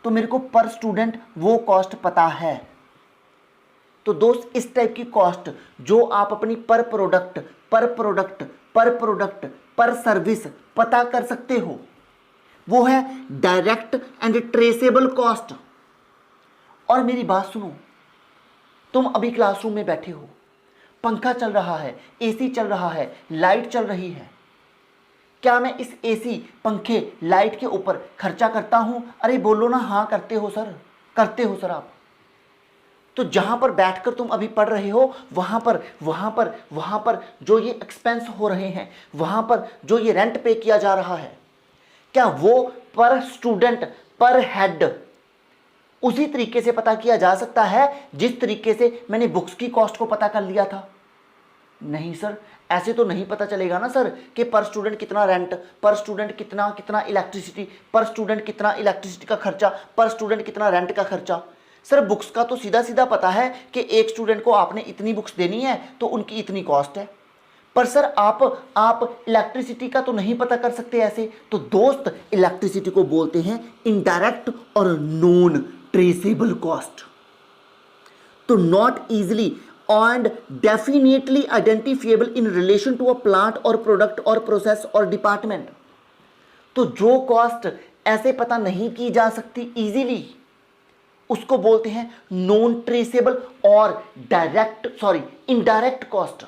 तो मेरे को पर स्टूडेंट वो कॉस्ट पता है। तो दोस्त, इस टाइप की कॉस्ट जो आप अपनी पर प्रोडक्ट, पर सर्विस पता कर सकते हो, वो है डायरेक्ट एंड ट्रेसेबल कॉस्ट। और मेरी बात सुनो, तुम अभी क्लासरूम में बैठे हो, पंखा चल रहा है, एसी चल रहा है, लाइट चल रही है। क्या मैं इस एसी, पंखे, लाइट के ऊपर खर्चा करता हूं? अरे बोलो ना, हाँ करते हो सर आप। तो जहां पर बैठकर तुम अभी पढ़ रहे हो, वहां पर जो ये एक्सपेंस हो रहे हैं, वहां पर जो ये रेंट पे किया जा रहा है, क्या वो पर स्टूडेंट, पर हेड उसी तरीके से पता किया जा सकता है जिस तरीके से मैंने बुक्स की कॉस्ट को पता कर लिया था? नहीं सर, ऐसे तो नहीं पता चलेगा ना सर कि पर स्टूडेंट कितना रेंट, पर स्टूडेंट कितना इलेक्ट्रिसिटी, पर स्टूडेंट कितना इलेक्ट्रिसिटी का खर्चा, पर स्टूडेंट कितना रेंट का खर्चा। सर बुक्स का तो सीधा सीधा पता है कि एक स्टूडेंट को आपने इतनी बुक्स देनी है तो उनकी इतनी कॉस्ट है। पर सर आप इलेक्ट्रिसिटी का तो नहीं पता कर सकते ऐसे। तो दोस्त, इलेक्ट्रिसिटी को बोलते हैं इनडायरेक्ट और नॉन ट्रेसेबल कॉस्ट। तो not easily and definitely identifiable in relation to a plant or product or process or department। तो जो कॉस्ट ऐसे पता नहीं की जा सकती इजीली उसको बोलते हैं नॉन ट्रेसेबल और इनडायरेक्ट कॉस्ट।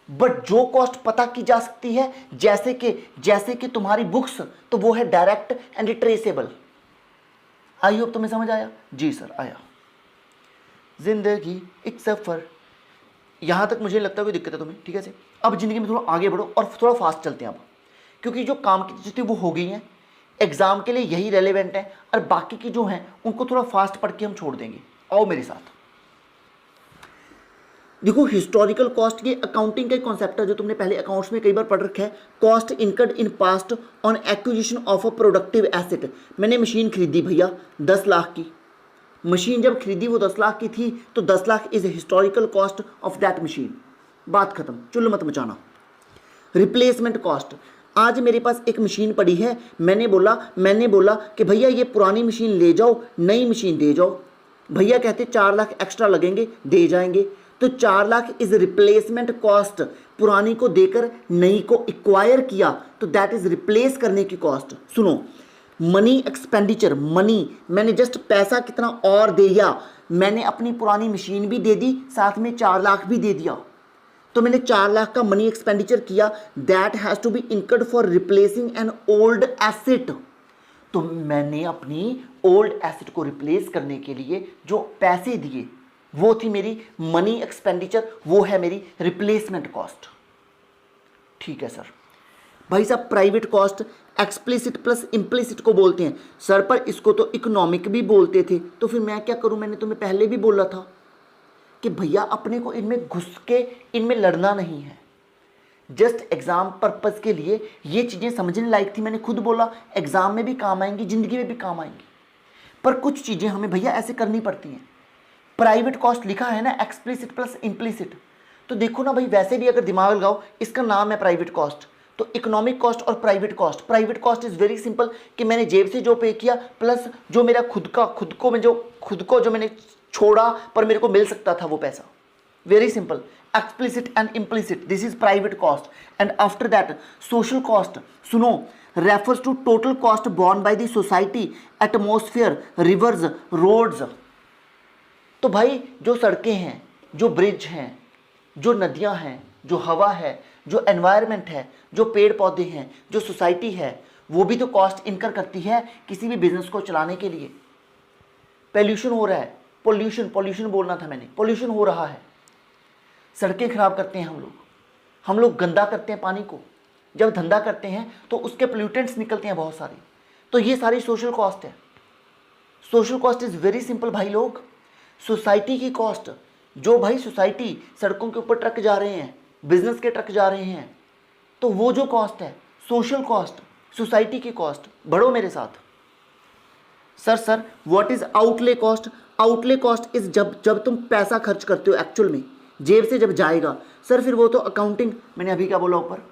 बट जो कॉस्ट पता की जा सकती है जैसे कि तुम्हारी बुक्स, तो वो है direct and traceable. I hope तुम्हें समझ आया? जी सर आया। जिंदगी एक सफर, यहां तक मुझे लगता है कोई दिक्कत है तुम्हें? ठीक है से अब जिंदगी में थोड़ा आगे बढ़ो और थोड़ा फास्ट चलते हैं अब, क्योंकि जो काम की चीज़ें थी वो हो गई हैं, एग्जाम के लिए यही रेलेवेंट है, और बाकी की जो हैं उनको थोड़ा फास्ट पढ़ के हम छोड़ देंगे। आओ मेरे साथ। देखो हिस्टोरिकल कॉस्ट ये अकाउंटिंग का कॉन्सेप्ट है जो तुमने पहले अकाउंट्स में कई बार पढ़ रखा है। Cost incurred in past on acquisition of a productive asset. मैंने मशीन खरीदी भैया 10 लाख की, मशीन जब खरीदी वो 10 लाख की थी, तो 10 lakh is historical cost of that machine. बात खत्म, चुल मत मचाना। रिप्लेसमेंट कॉस्ट, आज मेरे पास एक मशीन पड़ी है, मैंने बोला कि भैया ये पुरानी मशीन ले जाओ, नई मशीन दे जाओ। भैया कहते 4 लाख एक्स्ट्रा लगेंगे, दे जाएंगे। तो 4 लाख इज रिप्लेसमेंट कॉस्ट, पुरानी को देकर नई को एक्वायर किया, तो दैट इज रिप्लेस करने की कॉस्ट। सुनो, मनी एक्सपेंडिचर, मनी मैंने जस्ट पैसा कितना और दे दिया, मैंने अपनी पुरानी मशीन भी दे दी, साथ में 4 लाख भी दे दिया, तो मैंने 4 लाख का मनी एक्सपेंडिचर किया। That has to be incurred for replacing an old asset. तो मैंने अपनी ओल्ड एसेट को रिप्लेस करने के लिए जो पैसे दिए वो थी मेरी मनी एक्सपेंडिचर, वो है मेरी रिप्लेसमेंट कॉस्ट। ठीक है सर। भाई साहब private cost explicit plus implicit को बोलते हैं सर, पर इसको तो इकोनॉमिक भी बोलते थे, तो फिर मैं क्या करूं? मैंने तुम्हें पहले भी बोला था कि भैया अपने को इनमें घुस के इनमें लड़ना नहीं है, जस्ट एग्जाम पर्पस के लिए ये चीज़ें समझने लायक थी। मैंने खुद बोला एग्जाम में भी काम आएंगी, जिंदगी में भी काम आएंगी, पर कुछ चीज़ें हमें भैया ऐसे करनी पड़ती हैं। प्राइवेट कॉस्ट लिखा है ना एक्सप्लिसिट प्लस इम्प्लिसिट, तो देखो ना भाई, वैसे भी अगर दिमाग लगाओ इसका नाम है प्राइवेट कॉस्ट, तो इकोनॉमिक कॉस्ट और private cost. Private cost is very simple कि मैंने जेब से जो पे किया प्लस जो मेरा खुद को जो मैंने छोड़ा पर मेरे को मिल सकता था वो पैसा। Very simple. Explicit and implicit, this is private cost. And after that social cost, सुनो, refers to total cost borne by the society, atmosphere, rivers, roads. तो भाई जो सड़कें हैं, जो ब्रिज हैं, जो नदियां हैं, जो हवा है, जो एनवायरनमेंट है, जो पेड़ पौधे हैं, जो सोसाइटी है, वो भी तो कॉस्ट इनकर करती है किसी भी बिजनेस को चलाने के लिए। पोल्यूशन हो रहा है, पॉल्यूशन बोलना था मैंने, पॉल्यूशन हो रहा है, सड़कें खराब करते हैं हम लोग गंदा करते हैं पानी को, जब धंधा करते हैं तो उसके पोल्यूटेंट्स निकलते हैं बहुत सारे, तो ये सारी सोशल कॉस्ट है। Social cost is very simple भाई लोग। सोसाइटी की कॉस्ट, जो भाई सोसाइटी सड़कों के ऊपर ट्रक जा रहे हैं, बिजनेस के ट्रक जा रहे हैं, तो वो जो कॉस्ट है सोशल कॉस्ट, सोसाइटी की कॉस्ट। बढ़ो मेरे साथ। Sir what is outlay cost? Outlay cost is जब तुम पैसा खर्च करते हो एक्चुअल में, जेब से जब जाएगा। सर फिर वो तो अकाउंटिंग, मैंने अभी क्या बोला ऊपर,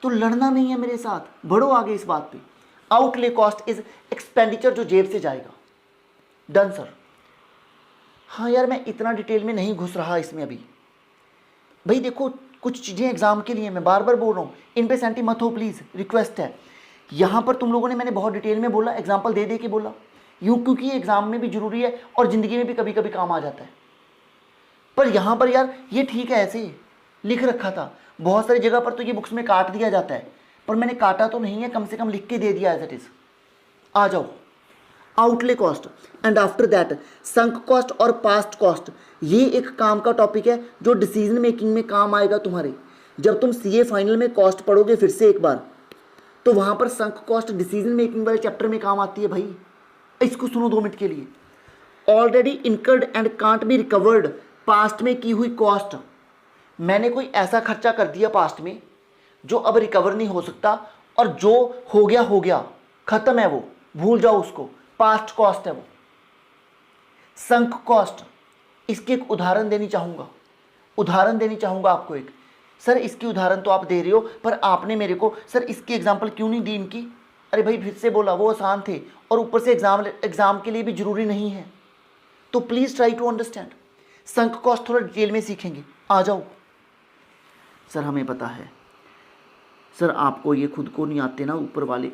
तो लड़ना नहीं है मेरे साथ, बढ़ो आगे इस बात पे। आउटले कॉस्ट इज एक्सपेंडिचर जो जेब से जाएगा। Done sir. हाँ यार मैं इतना डिटेल में नहीं घुस रहा इसमें अभी। भाई देखो कुछ चीज़ें एग्जाम के लिए मैं बार बार बोल रहा हूँ, इन पे सेंटी मत हो प्लीज़, रिक्वेस्ट है। यहाँ पर तुम लोगों ने मैंने बहुत डिटेल में बोला, एग्जाम्पल दे दे के बोला, यूँ क्योंकि एग्जाम में भी जरूरी है और ज़िंदगी में भी कभी कभी काम आ जाता है। पर यहाँ पर यार ये ठीक है, ऐसे लिख रखा था, बहुत सारी जगह पर तो ये बुक्स में काट दिया जाता है, पर मैंने काटा तो नहीं है, कम से कम लिख के दे दिया एज इट इज़। आ जाओ। Outlay cost and after that sunk cost और पास्ट कॉस्ट। ये एक काम का टॉपिक है जो डिसीजन मेकिंग में काम आएगा तुम्हारे। जब तुम सीए फाइनल में कॉस्ट पढ़ोगे फिर से एक बार, तो वहां पर संक कॉस्ट डिसीजन मेकिंग वाले चैप्टर में काम आती है भाई। इसको सुनो 2 मिनट के लिए। Already incurred and can't be recovered, past में की हुई कॉस्ट। मैंने कोई ऐसा खर्चा कर दिया पास्ट में जो अब रिकवर नहीं हो सकता, और जो हो गया खत्म है, वो भूल जाओ उसको, पास्ट कॉस्ट है वो। संक कॉस्ट, इसकी एक उदाहरण देनी चाहूंगा आपको एक। सर इसकी उदाहरण तो आप दे रहे हो, पर आपने मेरे को सर इसकी एग्जांपल क्यों नहीं दी इनकी? अरे भाई फिर से बोला, वो आसान थे और ऊपर से एग्जाम के लिए भी जरूरी नहीं है, तो please try to understand. Sunk cost थोड़ा डिटेल में सीखेंगे, आ जाओ। सर हमें पता है सर, आपको ये खुद को नहीं आते ना ऊपर वाले,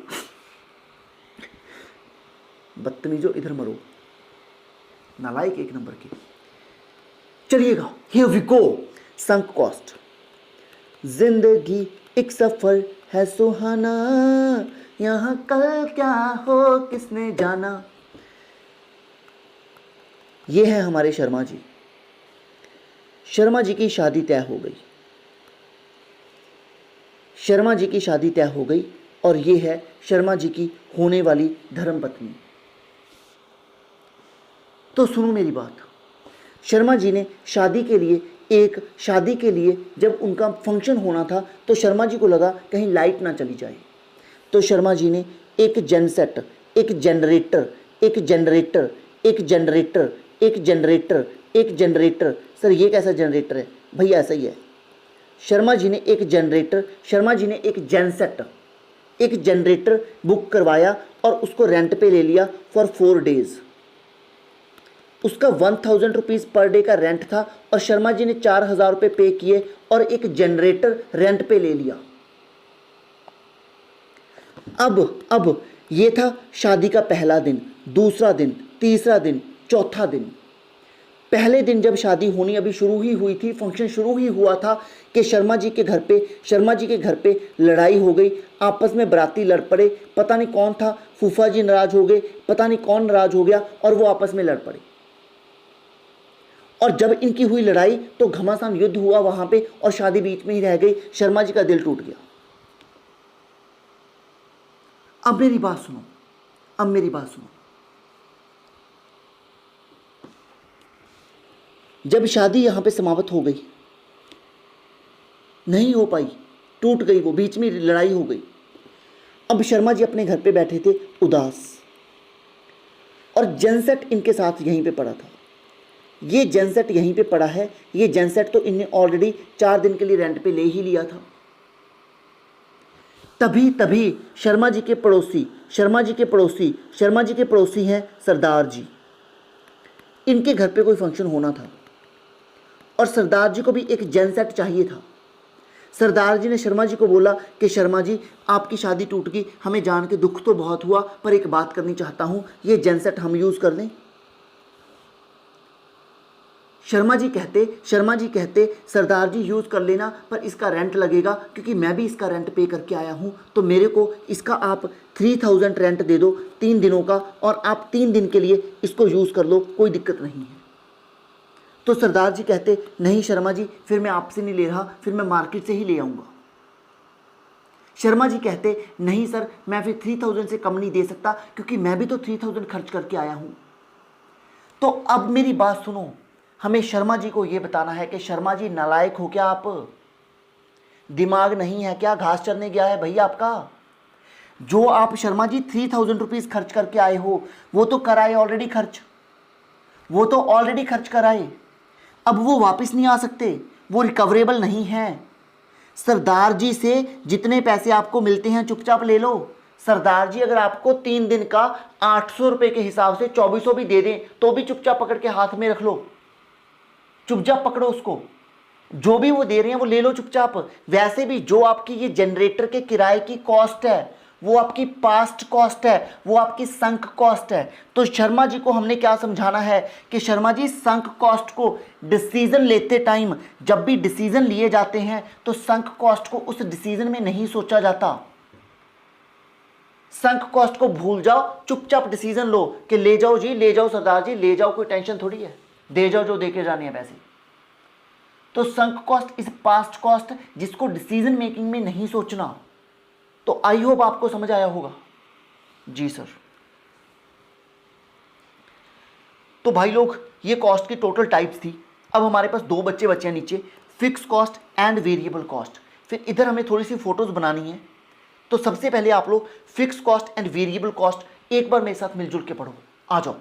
बदतमीजो इधर मरो, नालायक एक नंबर के। चलिएगा, here we go. Sunk cost. जिंदगी एक सफर है सुहाना, यहाँ कल क्या हो किसने जाना। ये है हमारे शर्मा जी। शर्मा जी की शादी तय हो गई, शर्मा जी की शादी तय हो गई, और ये है शर्मा जी की होने वाली धर्मपत्नी। तो सुनो मेरी बात, शर्मा जी ने शादी के लिए जब उनका फंक्शन होना था तो शर्मा जी को लगा कहीं लाइट ना चली जाए, तो शर्मा जी ने एक जनसेट, एक जनरेटर, सर ये कैसा जनरेटर है भैया, ऐसा ही है। शर्मा जी ने एक जनरेटर बुक करवाया और उसको रेंट पे ले लिया फॉर 4 डेज। उसका 1000 रुपीज़ पर डे का रेंट था और शर्मा जी ने 4000 रुपये पे किए और एक जनरेटर रेंट पे ले लिया। अब ये था शादी का पहला दिन, दूसरा दिन, तीसरा दिन, चौथा दिन। पहले दिन जब शादी होनी अभी शुरू ही हुई थी, फंक्शन शुरू ही हुआ था कि शर्मा जी के घर पे लड़ाई हो गई, आपस में बराती लड़ पड़े। पता नहीं कौन था, फूफा जी नाराज हो गए, पता नहीं कौन नाराज हो गया और वो आपस में लड़ पड़े। और जब इनकी हुई लड़ाई तो घमासान युद्ध हुआ वहां पे और शादी बीच में ही रह गई। शर्मा जी का दिल टूट गया। अब मेरी बात सुनो, जब शादी यहां पे समाप्त हो गई, नहीं हो पाई, टूट गई, वो बीच में लड़ाई हो गई। अब शर्मा जी अपने घर पे बैठे थे उदास, और जनसेट इनके साथ यहीं पे पड़ा था। ये जनसेट यहीं पे पड़ा है, ये जनसेट तो इनने ऑलरेडी 4 दिन के लिए रेंट पे ले ही लिया था। तभी शर्मा जी के पड़ोसी हैं सरदार जी। इनके घर पे कोई फंक्शन होना था और सरदार जी को भी एक जनसेट चाहिए था। सरदार जी ने शर्मा जी को बोला कि शर्मा जी आपकी शादी टूट गई, हमें जान के दुख तो बहुत हुआ, पर एक बात करनी चाहता हूं, ये जनसेट हम यूज़ कर लें। शर्मा जी कहते सरदार जी यूज़ कर लेना, पर इसका रेंट लगेगा, क्योंकि मैं भी इसका रेंट पे करके आया हूँ, तो मेरे को इसका आप 3000 रेंट दे दो 3 दिनों का, और आप 3 दिन के लिए इसको यूज़ कर लो, कोई दिक्कत नहीं है। तो सरदार जी कहते नहीं शर्मा जी, फिर मैं आपसे नहीं ले रहा, फिर मैं मार्केट से ही ले आऊँगा। शर्मा जी कहते नहीं सर, मैं फिर 3000 से कम नहीं दे सकता, क्योंकि मैं भी तो 3000 खर्च करके आया हूँ। तो अब मेरी बात सुनो, हमें शर्मा जी को ये बताना है कि शर्मा जी नालायक हो क्या आप? दिमाग नहीं है क्या? घास चरने गया है भैया आपका? जो आप शर्मा जी 3000 रुपीज़ खर्च करके आए हो, वो तो कराए ऑलरेडी खर्च कराए। अब वो वापस नहीं आ सकते, वो रिकवरेबल नहीं है। सरदार जी से जितने पैसे आपको मिलते हैं चुपचाप ले लो। सरदार जी अगर आपको 3 दिन का 800 रुपये के हिसाब से 2400 भी दे दें तो भी चुपचाप पकड़ के हाथ में रख लो, चुपचाप पकड़ो उसको, जो भी वो दे रहे हैं वो ले लो चुपचाप। वैसे भी जो आपकी ये जनरेटर के किराए की कॉस्ट है वो आपकी पास्ट कॉस्ट है, वो आपकी संक कॉस्ट है। तो शर्मा जी को हमने क्या समझाना है कि शर्मा जी संक कॉस्ट को डिसीजन लेते टाइम, जब भी डिसीजन लिए जाते हैं तो संक कॉस्ट को उस डिसीजन में नहीं सोचा जाता। संक कॉस्ट को भूल जाओ, चुपचाप डिसीजन लो कि ले जाओ जी, ले जाओ सरदार जी, ले जाओ, कोई टेंशन थोड़ी है, दे जाओ जो देके जाने हैं पैसे। तो sunk cost is past cost, जिसको डिसीजन मेकिंग में नहीं सोचना। तो आई होप आपको समझ आया होगा। जी सर। तो भाई लोग, ये कॉस्ट की टोटल टाइप्स थी। अब हमारे पास 2 बच्चे हैं नीचे, fix cost and variable cost. फिर इधर हमें थोड़ी सी फोटोज बनानी है। तो सबसे पहले आप लोग fix cost and variable cost एक बार मेरे साथ मिलजुल के पढ़ो, आ जाओ।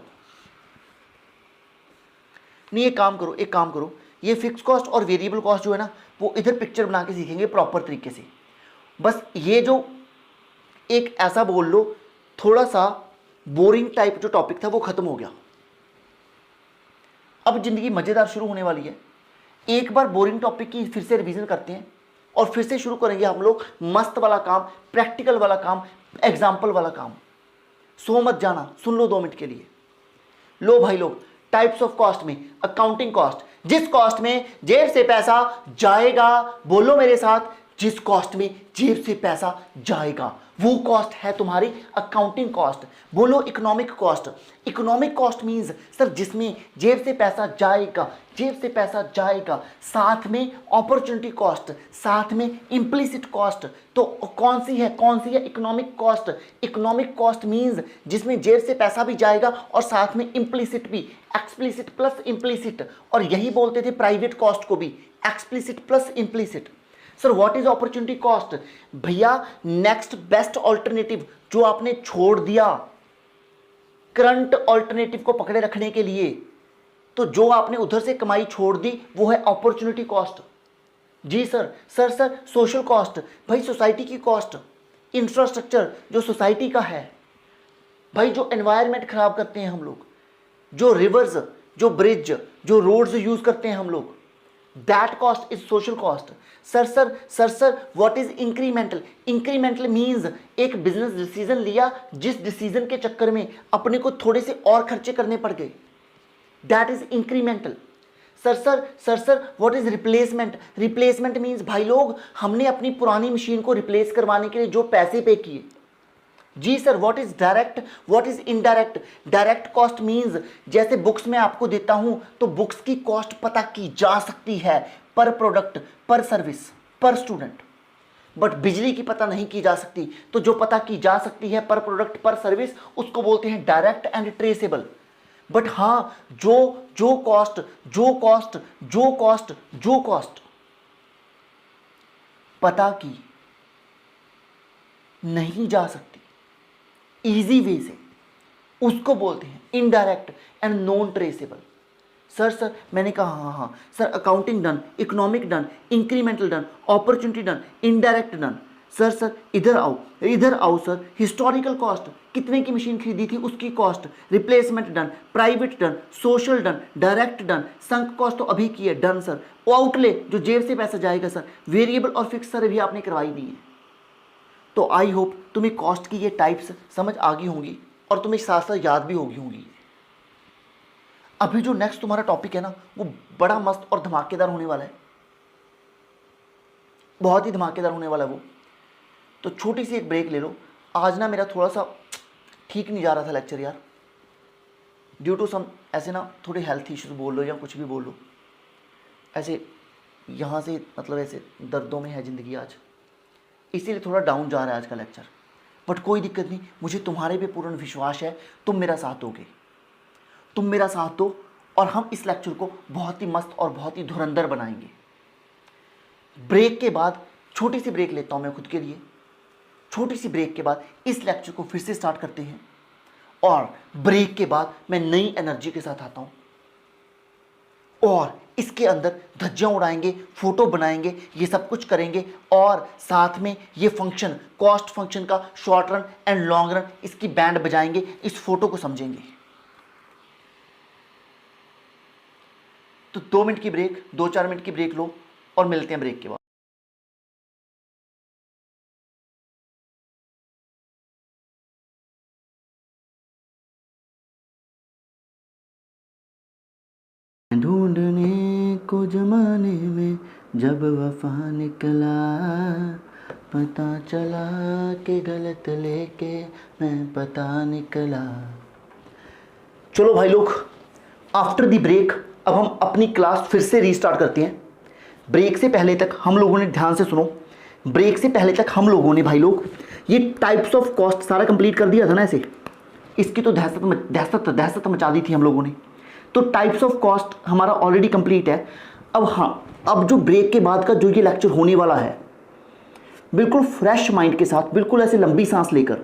नहीं, एक काम करो, ये फिक्स कॉस्ट और वेरिएबल कॉस्ट जो है ना, वो इधर पिक्चर बना के सीखेंगे प्रॉपर तरीके से। बस ये जो एक ऐसा बोल लो, थोड़ा सा बोरिंग टाइप जो टॉपिक था वो खत्म हो गया। अब जिंदगी मजेदार शुरू होने वाली है। एक बार बोरिंग टॉपिक की फिर से रिवीजन करते हैं और फिर से शुरू करेंगे हम लोग मस्त वाला काम, प्रैक्टिकल वाला काम, एग्जाम्पल वाला काम। सो मत जाना, सुन लो 2 मिनट के लिए। लो भाई लोग, टाइप्स ऑफ कॉस्ट में अकाउंटिंग कॉस्ट, जिस कॉस्ट में जेब से पैसा जाएगा, बोलो मेरे साथ, जिस कॉस्ट में जेब से पैसा जाएगा वो कॉस्ट है तुम्हारी अकाउंटिंग कॉस्ट। बोलो economic cost. Economic cost means sir जिसमें जेब से पैसा जाएगा, जेब से पैसा जाएगा, साथ में अपॉर्चुनिटी कॉस्ट, साथ में इम्प्लिसिट कॉस्ट। तो कौन सी है economic cost. Economic cost means जिसमें जेब से पैसा भी जाएगा और साथ में इम्प्लिसिट भी, एक्सप्लिसिट प्लस इम्प्लिसिट। और यही बोलते थे प्राइवेट कॉस्ट को भी, explicit plus implicit. Sir what is opportunity cost? भैया नेक्स्ट बेस्ट ऑल्टरनेटिव जो आपने छोड़ दिया करंट ऑल्टरनेटिव को पकड़े रखने के लिए, तो जो आपने उधर से कमाई छोड़ दी वो है अपॉर्चुनिटी कॉस्ट। जी सर सोशल कॉस्ट, भाई सोसाइटी की कॉस्ट, इंफ्रास्ट्रक्चर जो सोसाइटी का है, भाई जो एनवायरनमेंट खराब करते हैं हम लोग, जो रिवर्स, जो ब्रिज, जो रोड्स यूज करते हैं हम लोग, that cost is social cost. Sir what is incremental? Incremental means एक बिजनेस डिसीजन लिया जिस डिसीजन के चक्कर में अपने को थोड़े से और खर्चे करने पड़ गए, that is incremental. Sir what is replacement? Replacement means भाई लोग हमने अपनी पुरानी मशीन को रिप्लेस करवाने के लिए जो पैसे पे किए। जी sir what is direct, what is indirect? Direct cost means जैसे बुक्स में आपको देता हूं तो बुक्स की कॉस्ट पता की जा सकती है पर प्रोडक्ट, पर सर्विस, पर स्टूडेंट, बट बिजली की पता नहीं की जा सकती। तो जो पता की जा सकती है पर प्रोडक्ट, पर सर्विस, उसको बोलते हैं डायरेक्ट एंड ट्रेसेबल। बट हाँ जो कॉस्ट पता की नहीं जा सकती इजी वे से, उसको बोलते हैं indirect and non traceable. Sir मैंने कहा हाँ sir, accounting done, economic done, incremental done, opportunity done, indirect done. Sir इधर आओ सर। हिस्टोरिकल कॉस्ट, कितने की मशीन खरीदी थी उसकी cost, replacement done, private done, social done, direct done, sunk cost तो अभी की है डन सर। आउटले जो जेब से पैसा जाएगा सर, वेरिएबल और फिक्स सर भी आपने करवाई दी है। तो आई होप तुम्हें कॉस्ट की ये टाइप्स समझ आ गई होंगी और तुम्हें साथ साथ याद भी होंगी। अभी जो नेक्स्ट तुम्हारा टॉपिक है ना वो बड़ा मस्त और धमाकेदार होने वाला है, बहुत ही धमाकेदार होने वाला है वो। तो छोटी सी एक ब्रेक ले लो। आज ना मेरा थोड़ा सा ठीक नहीं जा रहा था लेक्चर यार, ड्यू टू सम ऐसे ना थोड़े हेल्थ इश्यूज बोल लो या कुछ भी बोल लो, ऐसे यहाँ से मतलब ऐसे दर्दों में है ज़िंदगी आज, इसीलिए थोड़ा डाउन जा रहा है आज का लेक्चर। बट कोई दिक्कत नहीं, मुझे तुम्हारे पे पूर्ण विश्वास है, तुम मेरा साथ दोगे, तुम मेरा साथ दो और हम इस लेक्चर को बहुत ही मस्त और बहुत ही धुरंधर बनाएंगे। ब्रेक के बाद छोटी सी ब्रेक लेता हूं मैं खुद के लिए, छोटी सी ब्रेक के बाद इस लेक्चर को फिर से स्टार्ट करते हैं और ब्रेक के बाद मैं नई एनर्जी के साथ आता हूं और इसके अंदर धज्जियां उड़ाएंगे, फोटो बनाएंगे, ये सब कुछ करेंगे और साथ में ये फंक्शन, कॉस्ट फंक्शन का short run and long run, इसकी बैंड बजाएंगे, इस फोटो को समझेंगे। तो 2 मिनट की ब्रेक, 2-4 मिनट की ब्रेक लो और मिलते हैं ब्रेक के बाद। ढूंढने को जमाने में जब वफा निकला, पता चला कि गलत लेके मैं पता निकला। चलो भाई लोग, आफ्टर द ब्रेक अब हम अपनी क्लास फिर से रीस्टार्ट करते हैं। ब्रेक से पहले तक हम लोगों ने, ध्यान से सुनो, ब्रेक से पहले तक हम लोगों ने भाई लोग ये टाइप्स ऑफ कॉस्ट सारा कंप्लीट कर दिया था ना। ऐसे इसकी तो दहशत मचा दी थी हम लोगों ने। तो टाइप्स ऑफ कॉस्ट हमारा ऑलरेडी कंप्लीट है। अब हाँ, अब जो ब्रेक के बाद का जो ये लेक्चर होने वाला है, बिल्कुल फ्रेश माइंड के साथ, बिल्कुल ऐसे लंबी सांस लेकर,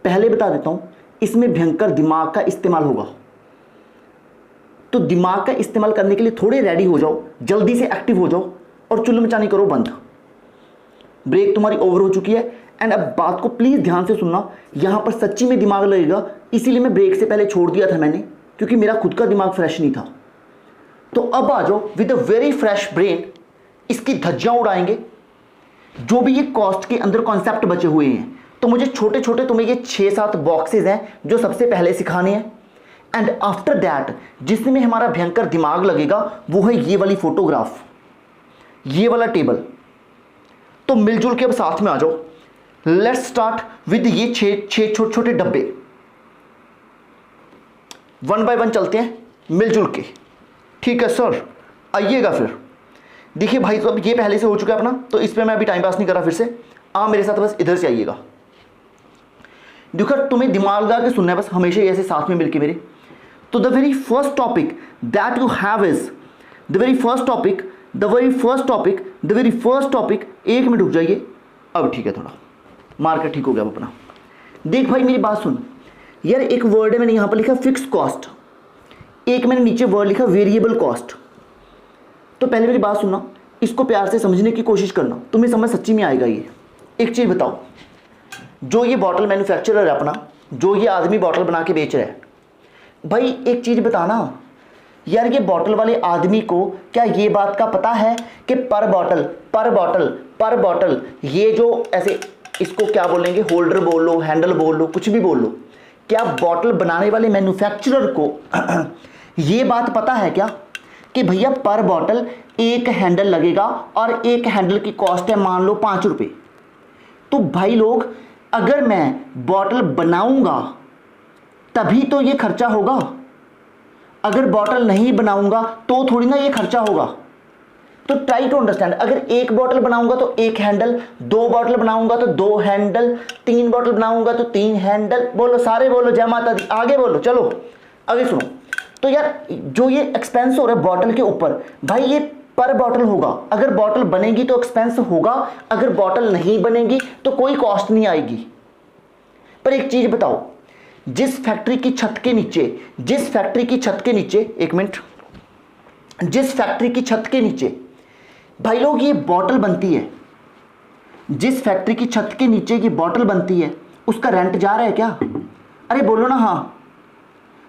पहले बता देता हूँ इसमें भयंकर दिमाग का इस्तेमाल होगा। तो दिमाग का इस्तेमाल करने के लिए थोड़े रेडी हो जाओ, जल्दी से एक्टिव हो जाओ और चुल्ल मचानी करो बंद। ब्रेक तुम्हारी ओवर हो चुकी है। एंड अब बात को प्लीज ध्यान से सुनना, यहां पर सच्ची में दिमाग लगेगा, इसीलिए मैं ब्रेक से पहले छोड़ दिया था मैंने, क्योंकि मेरा खुद का दिमाग फ्रेश नहीं था। तो अब आ जाओ with a very fresh brain, इसकी धज्जियां उड़ाएंगे। जो भी ये कॉस्ट के अंदर कॉन्सेप्ट बचे हुए हैं, तो मुझे छोटे छोटे तुम्हें ये 6-7 बॉक्सेस हैं जो सबसे पहले सिखाने हैं। एंड आफ्टर दैट जिसमें हमारा भयंकर दिमाग लगेगा वो है ये वाली फोटोग्राफ, ये वाला टेबल। तो मिलजुल के अब साथ में आ जाओ। लेट्स स्टार्ट विद ये 6 छोटे छोटे डब्बे। 1 बाय 1 चलते हैं मिलजुल के, ठीक है सर? आइएगा फिर। देखिए भाई, तो अब ये पहले से हो चुका है अपना, तो इस पर मैं अभी टाइम पास नहीं कर रहा। फिर से मेरे साथ बस इधर से आइएगा। देखो तुम्हें दिमाग लगा के सुनना है बस, हमेशा ऐसे साथ में मिलके मेरे। तो the very first topic that you have is the very first topic. 1 minute रुक जाइए। अब ठीक है, थोड़ा मार्केट ठीक हो गया अब अपना। देख भाई मेरी बात सुन यार, एक वर्ड है मैंने यहां पर लिखा फिक्स कॉस्ट, एक मैंने नीचे वर्ड लिखा वेरिएबल कॉस्ट। तो पहले मेरी बात सुनना, इसको प्यार से समझने की कोशिश करना, तुम्हें समझ सच्ची में आएगा ये। एक चीज बताओ, जो ये बॉटल मैन्युफैक्चरर है अपना, जो ये आदमी बॉटल बना के बेच रहा है, भाई एक चीज बताना यार, ये बॉटल वाले आदमी को क्या ये बात का पता है कि पर बॉटल ये जो ऐसे, इसको क्या बोलेंगे, होल्डर बोल लो, हैंडल बोल लो, कुछ भी बोल लो, क्या बॉटल बनाने वाले मैन्युफैक्चरर को ये बात पता है क्या कि भैया पर बॉटल एक हैंडल लगेगा और एक हैंडल की कॉस्ट है मान लो 5 रुपये। तो भाई लोग, अगर मैं बॉटल बनाऊंगा तभी तो ये खर्चा होगा, अगर बॉटल नहीं बनाऊंगा तो थोड़ी ना ये खर्चा होगा। तो ट्राई टू अंडरस्टैंड, अगर एक बॉटल बनाऊंगा तो एक हैंडल, 2 बॉटल बनाऊंगा तो 2 हैंडल, 3 बॉटल बनाऊंगा तो 3 हैंडल। बोलो सारे, बोलो जय माता दी, आगे बोलो। चलो आगे सुनो। तो यार जो ये एक्सपेंस हो रहा है बॉटल के ऊपर, भाई ये पर बॉटल होगा। अगर बॉटल बनेगी तो एक्सपेंस होगा, अगर बॉटल नहीं बनेगी तो कोई कॉस्ट नहीं आएगी। पर एक चीज बताओ, जिस फैक्ट्री की छत के नीचे, एक मिनट, जिस फैक्ट्री की छत के नीचे भाई लोग ये बॉटल बनती है, जिस फैक्ट्री की छत के नीचे ये बॉटल बनती है, उसका रेंट जा रहा है क्या? अरे बोलो ना हाँ।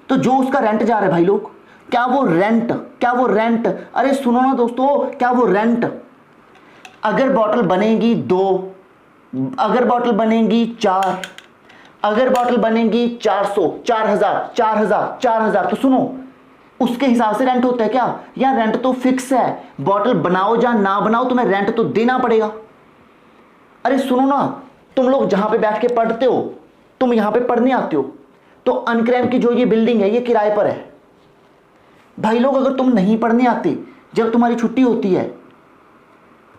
तो जो उसका रेंट जा रहा है भाई लोग, क्या वो रेंट, अरे सुनो ना दोस्तों, क्या वो रेंट, अगर बॉटल बनेगी 2, अगर बॉटल बनेगी 4, अगर बॉटल बनेगी 400, 4000, तो सुनो उसके हिसाब से रेंट होता है क्या? यार रेंट तो फिक्स है, बॉटल बनाओ या ना बनाओ तुम्हें रेंट तो देना पड़ेगा। अरे सुनो ना, तुम लोग जहां पे बैठ के पढ़ते हो, तुम यहां पे पढ़ने आते हो, तो अनक्रैम की जो ये बिल्डिंग है ये किराए पर है। भाई लोग अगर तुम नहीं पढ़ने आते, जब तुम्हारी छुट्टी होती है,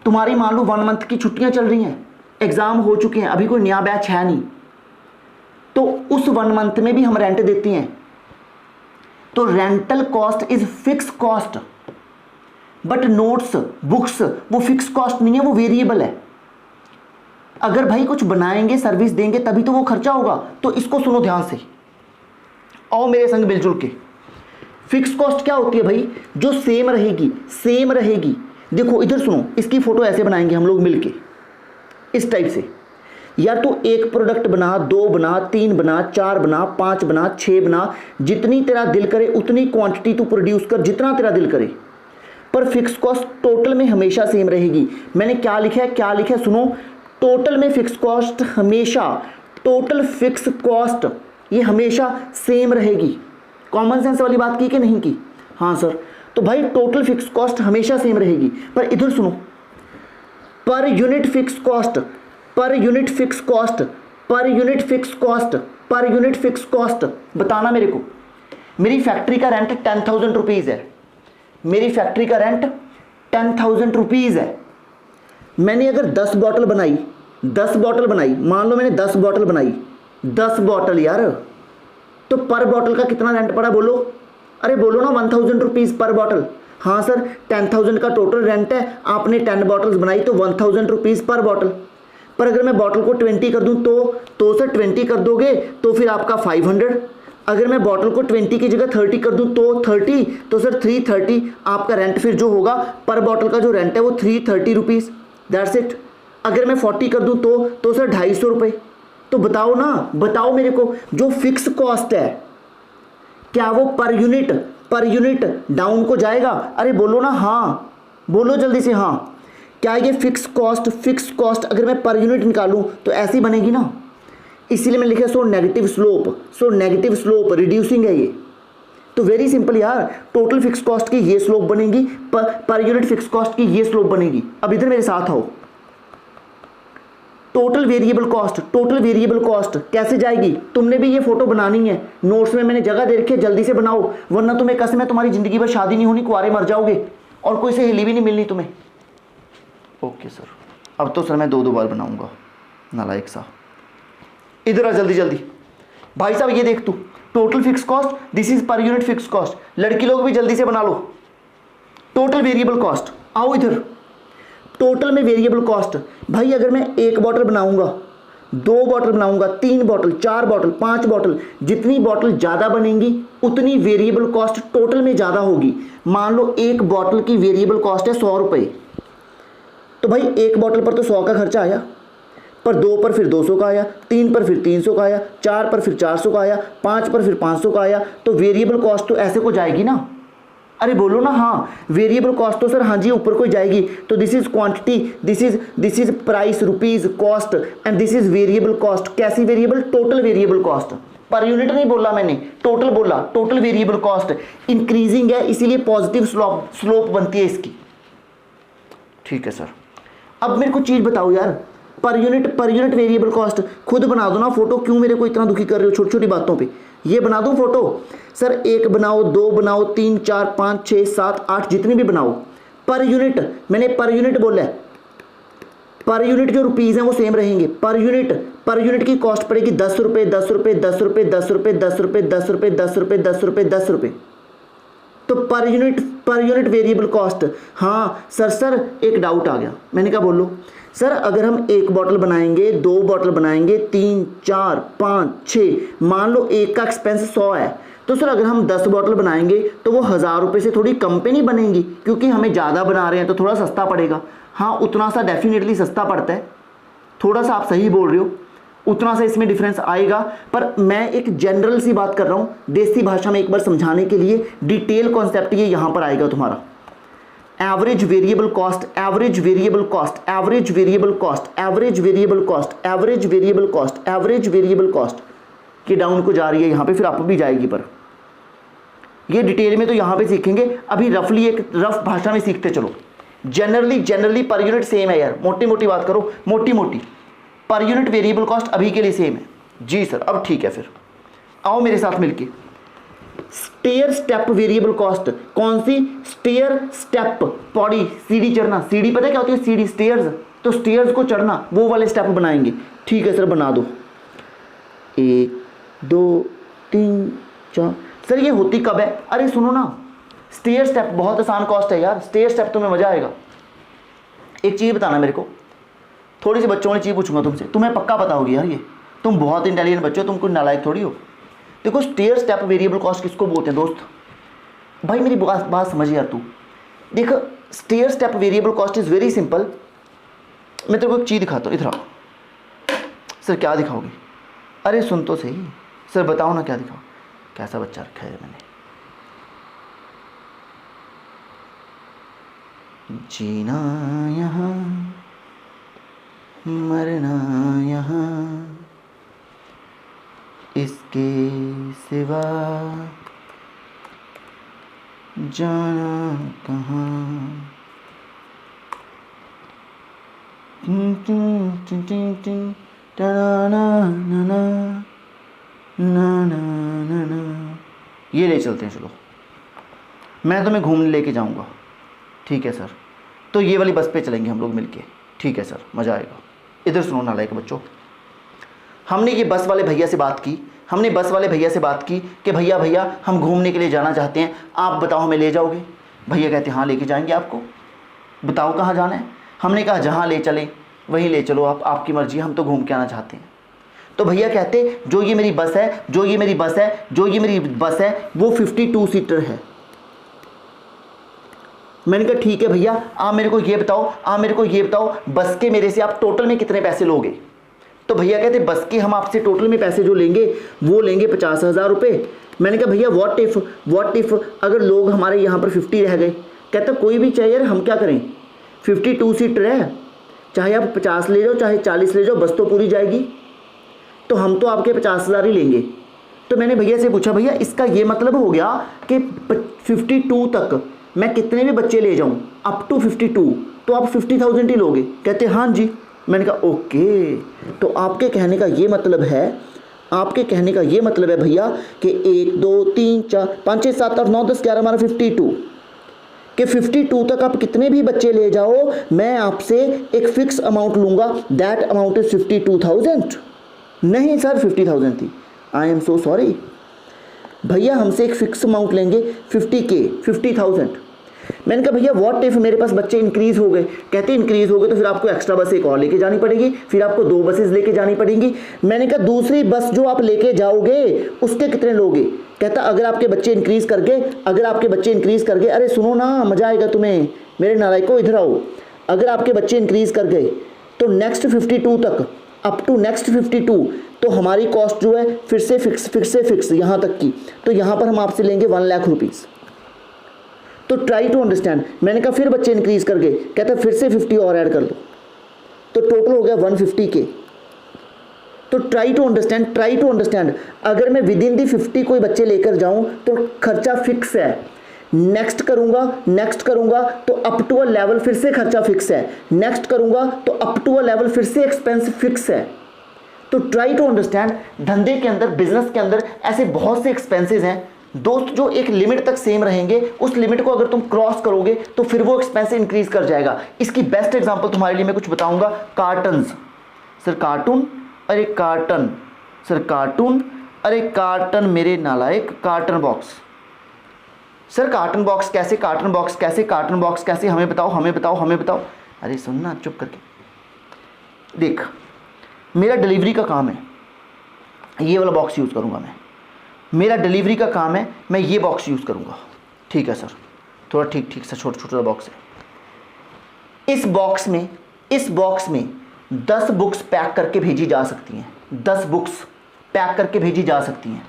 तुम्हारी मान लो 1 मंथ की छुट्टियां चल रही हैं, एग्जाम हो चुके हैं, अभी कोई नया बैच है नहीं, तो उस 1 मंथ में भी हम रेंट देते हैं। तो rental cost is fix cost, but notes, books वो फिक्स कॉस्ट नहीं है, वो वेरिएबल है। अगर भाई कुछ बनाएंगे, सर्विस देंगे, तभी तो वो खर्चा होगा। तो इसको सुनो ध्यान से, आओ मेरे संग मिलजुल के। फिक्स कॉस्ट क्या होती है भाई? जो सेम रहेगी। देखो इधर सुनो, इसकी फोटो ऐसे बनाएंगे हम लोग मिलके, इस टाइप से। यार तू एक प्रोडक्ट बना, 2 बना, 3 बना, 4 बना, 5 बना, 6 बना, जितनी तेरा दिल करे उतनी क्वांटिटी तू प्रोड्यूस कर, जितना तेरा दिल करे, पर फिक्स कॉस्ट टोटल में हमेशा सेम रहेगी। मैंने क्या लिखा है सुनो, टोटल में फिक्स कॉस्ट हमेशा, टोटल फिक्स कॉस्ट ये हमेशा सेम रहेगी। कॉमन सेंस वाली बात की कि नहीं की? हाँ सर। तो भाई टोटल फिक्स कॉस्ट हमेशा सेम रहेगी, पर इधर सुनो, पर यूनिट फिक्स कॉस्ट बताना मेरे को। मेरी फैक्ट्री का रेंट 10,000 रुपीज़ है, मेरी फैक्ट्री का रेंट 10,000 रुपीज़ है। मैंने अगर 10 बॉटल बनाई, मान लो मैंने 10 बॉटल बनाई, 10 बॉटल यार, तो पर बॉटल का कितना रेंट पड़ा बोलो? अरे बोलो ना 1,000 रुपीज़ पर बॉटल। हाँ सर, 10,000 का टोटल रेंट है, आपने 10 बॉटल्स बनाई तो 1,000 रुपीज़ पर बॉटल। पर अगर मैं बॉटल को 20 कर दूं तो सर 20 कर दोगे तो फिर आपका 500। अगर मैं बॉटल को 20 की जगह 30 कर दूं तो 30, तो सर 330 आपका रेंट फिर जो होगा, पर बॉटल का जो रेंट है वो 330 रुपीज़, दैट्स इट। अगर मैं 40 कर दूं तो सर 250 रुपये। तो बताओ मेरे को, जो फिक्स कॉस्ट है क्या वो per unit per unit down को जाएगा। अरे बोलो ना हाँ, बोलो जल्दी से हाँ। क्या ये फिक्स कॉस्ट अगर मैं पर यूनिट निकालूं तो ऐसी बनेगी ना, इसीलिए मैं लिखा सो नेगेटिव स्लोप रिड्यूसिंग है ये। तो वेरी सिंपल यार, टोटल फिक्स कॉस्ट की ये स्लोप बनेगी, पर यूनिट फिक्स कॉस्ट की ये स्लोप बनेगी। अब इधर मेरे साथ आओ, टोटल वेरिएबल कॉस्ट कैसे जाएगी? तुमने भी ये फोटो बनानी है, नोट्स में मैंने जगह दे रखी है, जल्दी से बनाओ वरना तुम्हें कसम है तुम्हारी जिंदगी भर शादी नहीं होनी, कुआरे मर जाओगे और कोई से हिली भी नहीं मिलनी तुम्हें। ओके सर, अब तो सर मैं 2 बार बनाऊंगा, नालायक सा। इधर आ जल्दी भाई साहब, ये देख तू, total fix cost, this is per unit fix cost. लड़की लोग भी जल्दी से बना लो। टोटल वेरिएबल कॉस्ट, आओ इधर। टोटल में वेरिएबल कॉस्ट भाई, अगर मैं 1 बॉटल बनाऊंगा, 2 बॉटल बनाऊंगा, 3 बॉटल, 4 बॉटल, 5 बॉटल, जितनी बॉटल ज़्यादा बनेंगी उतनी वेरिएबल कॉस्ट टोटल में ज़्यादा होगी। मान लो 1 बॉटल की वेरिएबल कॉस्ट है 100 रुपये, तो भाई 1 बॉटल पर तो 100 का खर्चा आया, पर 2 पर फिर 200 का आया, 3 पर फिर 300 का आया, 4 पर फिर 400 का आया, 5 पर फिर 500 का आया। तो वेरिएबल कॉस्ट तो ऐसे को जाएगी ना। अरे बोलो ना हाँ, वेरिएबल कॉस्ट तो सर हाँ जी ऊपर को जाएगी। तो this is quantity, this is price, rupees, cost and this is variable cost. कैसी variable? Total variable cost. Per unit नहीं बोला मैंने, टोटल बोला। टोटल वेरिएबल कॉस्ट इंक्रीजिंग है, इसीलिए पॉजिटिव स्लोप बनती है इसकी। ठीक है सर, अब मेरे को चीज बताओ यार, पर यूनिट वेरिएबल कॉस्ट खुद बना दो ना फोटो, क्यों मेरे को इतना दुखी कर रहे हो छोटी छोटी बातों पे? ये बना दूं फोटो? सर 1 बनाओ, 2 बनाओ, 3, 4, 5, 6, 7, 8 जितनी भी बनाओ, पर यूनिट, मैंने पर यूनिट बोला है। पर यूनिट जो रुपीज़ हैं वो सेम रहेंगे। पर यूनिट की कॉस्ट पड़ेगी 10 रुपये, 10 रुपये, 10 रुपये, 10 रुपये, 10 रुपये, 10 रुपये, 10 रुपये, 10 रुपये, 10 रुपये। तो पर यूनिट वेरिएबल कॉस्ट। हाँ सर एक डाउट आ गया। मैंने कहा बोलो सर, अगर हम 1 बॉटल बनाएंगे, 2 बॉटल बनाएंगे, 3, 4, 5, 6, मान लो 1 का एक्सपेंस 100 है, तो सर अगर हम 10 बॉटल बनाएंगे तो वो 1000 रुपये से थोड़ी कम पे नहीं बनेंगी? क्योंकि हमें ज़्यादा बना रहे हैं तो थोड़ा सस्ता पड़ेगा। हाँ उतना सा डेफिनेटली सस्ता पड़ता है, थोड़ा सा आप सही बोल रहे हो, उतना सा इसमें डिफरेंस आएगा। पर मैं एक जनरल सी बात कर रहा हूँ, देसी भाषा में एक बार समझाने के लिए। डिटेल कॉन्सेप्ट ये यहाँ पर आएगा तुम्हारा। Average variable cost, average variable cost, average variable cost, average variable cost, average variable cost, average variable cost की डाउन को जा रही है यहाँ पे, फिर अप भी जाएगी। पर ये डिटेल में तो यहाँ पे सीखेंगे, अभी रफली एक रफ भाषा में सीखते चलो। जनरली पर यूनिट सेम है यार, मोटी मोटी बात करो, मोटी पर यूनिट वेरिएबल कॉस्ट अभी के लिए सेम है। जी सर, अब ठीक है, फिर आओ मेरे साथ मिलके। स्टेयर स्टेप वेरिएबल कॉस्ट, कौन सी? स्टेयर स्टेप, पौड़ी, सीढ़ी चढ़ना। सीढ़ी पता है क्या होती है? सीढ़ी, स्टेयर्स। तो स्टेयर्स को चढ़ना, वो वाले स्टेप बनाएंगे। ठीक है सर, बना दो। 1, 2, 3, 4। सर ये होती कब है? अरे सुनो ना, स्टेयर स्टेप बहुत आसान कॉस्ट है यार, स्टेयर स्टेप तुम्हें मजा आएगा। एक चीज़ बताना मेरे को, थोड़ी सी बच्चों वाली चीज़ पूछूंगा तुमसे, तुम्हें पक्का पता होगी यार, ये तुम बहुत इंटेलिजेंट बच्चे हो, तुम कोई नालायक थोड़ी हो। देखो स्टेयर स्टेप वेरिएबल कॉस्ट किसको बोलते हैं दोस्त? भाई मेरी बात समझ यार तू। देख, stair step variable cost is very simple. मैं तेरे को एक चीज़ दिखाता हूँ, इधर आओ। सर क्या दिखाओगे? अरे सुन तो सही सर, बताओ ना क्या दिखाओ। कैसा बच्चा रखा है मैंने? जीना यहाँ, मरना यहाँ, इसके सिवा जाना कहाँ। ये ले चलते हैं, चलो मैं तुम्हें घूमने लेके जाऊंगा। ठीक है सर, तो ये वाली बस पे चलेंगे हम लोग मिलके। ठीक है सर, मज़ा आएगा। इधर सुनो नालायक बच्चों, हमने ये बस वाले भैया से बात की, कि भैया हम घूमने के लिए जाना चाहते हैं, आप बताओ हमें ले जाओगे? भैया कहते हैं हाँ लेके जाएंगे आपको, बताओ कहाँ जाना है? हमने कहा जहाँ ले चलें वहीं ले चलो, आपकी मर्जी, हम तो घूम के आना चाहते हैं। तो भैया कहते जो ये मेरी बस है वो 52 सीटर है। मैंने कहा ठीक है भैया, आप मेरे को ये बताओ बस के मेरे से आप टोटल में कितने पैसे लोगे? तो भैया कहते बस के हम आपसे टोटल में पैसे जो लेंगे वो लेंगे 50,000 रुपये, मैंने कहा भैया व्हाट इफ़ अगर लोग हमारे यहाँ पर 50 रह गए। कहता कोई भी चाहिए यार, हम क्या करें, 52 सीटर है, चाहे आप 50 ले जाओ चाहे 40 ले जाओ, बस तो पूरी जाएगी, तो हम तो आपके 50,000 ही लेंगे। तो मैंने भैया से पूछा भैया इसका ये मतलब हो गया कि 52 तक मैं कितने भी बच्चे ले जाऊँ अप टू 52 तो आप 50,000 ही लोगे। कहते हाँ जी। मैंने कहा ओके, तो आपके कहने का ये मतलब है, आपके कहने का ये मतलब है भैया कि 1 2 3 4 5 6 7 8 9 10 11 हमारा 52 कि 52 तक आप कितने भी बच्चे ले जाओ, मैं आपसे एक फिक्स अमाउंट लूँगा, दैट अमाउंट इज 52,000। नहीं सर 50,000 थी। आई एम सो सॉरी भैया, हमसे एक फिक्स अमाउंट लेंगे 50K 50,000। मैंने कहा भैया व्हाट इफ मेरे पास बच्चे इंक्रीज़ हो गए। कहते इंक्रीज़ हो गए तो फिर आपको एक्स्ट्रा बस एक और लेके जानी पड़ेगी, फिर आपको 2 बसेस लेके जानी पड़ेंगी। मैंने कहा दूसरी बस जो आप लेके जाओगे उसके कितने लोगे। कहता अगर आपके बच्चे इंक्रीज़ कर गए, अगर आपके बच्चे इंक्रीज़ कर गए, अरे सुनो ना मज़ा आएगा तुम्हें, मेरे नालायकों इधर आओ। अगर आपके बच्चे इंक्रीज़ कर गए तो नेक्स्ट 52 तक, अप टू नेक्स्ट 52 तो हमारी कॉस्ट जो है फिर से फिक्स यहाँ तक की, तो यहाँ पर हम आपसे लेंगे 1 लाख रुपीज़। तो ट्राई टू अंडरस्टैंड। मैंने कहा फिर बच्चे इंक्रीज़ कर गए। कहता फिर से 50 और ऐड कर दो, तो टोटल हो गया 150K। तो ट्राई टू अंडरस्टैंड। अगर मैं विद इन दी 50 कोई बच्चे लेकर जाऊं तो खर्चा फिक्स है, नेक्स्ट करूंगा तो अप टू अ लेवल फिर से खर्चा फिक्स है, नेक्स्ट करूंगा तो अप टू अ लेवल फिर से एक्सपेंस फिक्स है। तो ट्राई टू अंडरस्टैंड। धंधे के अंदर, बिजनेस के अंदर ऐसे बहुत से एक्सपेंसेस हैं दोस्त जो एक लिमिट तक सेम रहेंगे, उस लिमिट को अगर तुम क्रॉस करोगे तो फिर वो एक्सपेंस इंक्रीज कर जाएगा। इसकी बेस्ट एग्जांपल तुम्हारे लिए मैं कुछ बताऊंगा, कार्टन्स। सर कार्टून, अरे कार्टन, सर कार्टून, अरे कार्टन मेरे नालायक, carton box. Sir carton box कैसे, कार्टन बॉक्स कैसे, कार्टन बॉक्स कैसे, हमें बताओ। अरे सुन ना, चुप करके देख, मेरा डिलीवरी का काम है, ये वाला बॉक्स यूज़ करूँगा मैं, मेरा डिलीवरी का काम है, मैं ये बॉक्स यूज़ करूँगा। ठीक है सर, थोड़ा ठीक सा छोटा बॉक्स है। इस बॉक्स में 10 बुक्स पैक करके भेजी जा सकती हैं, 10 बुक्स पैक करके भेजी जा सकती हैं,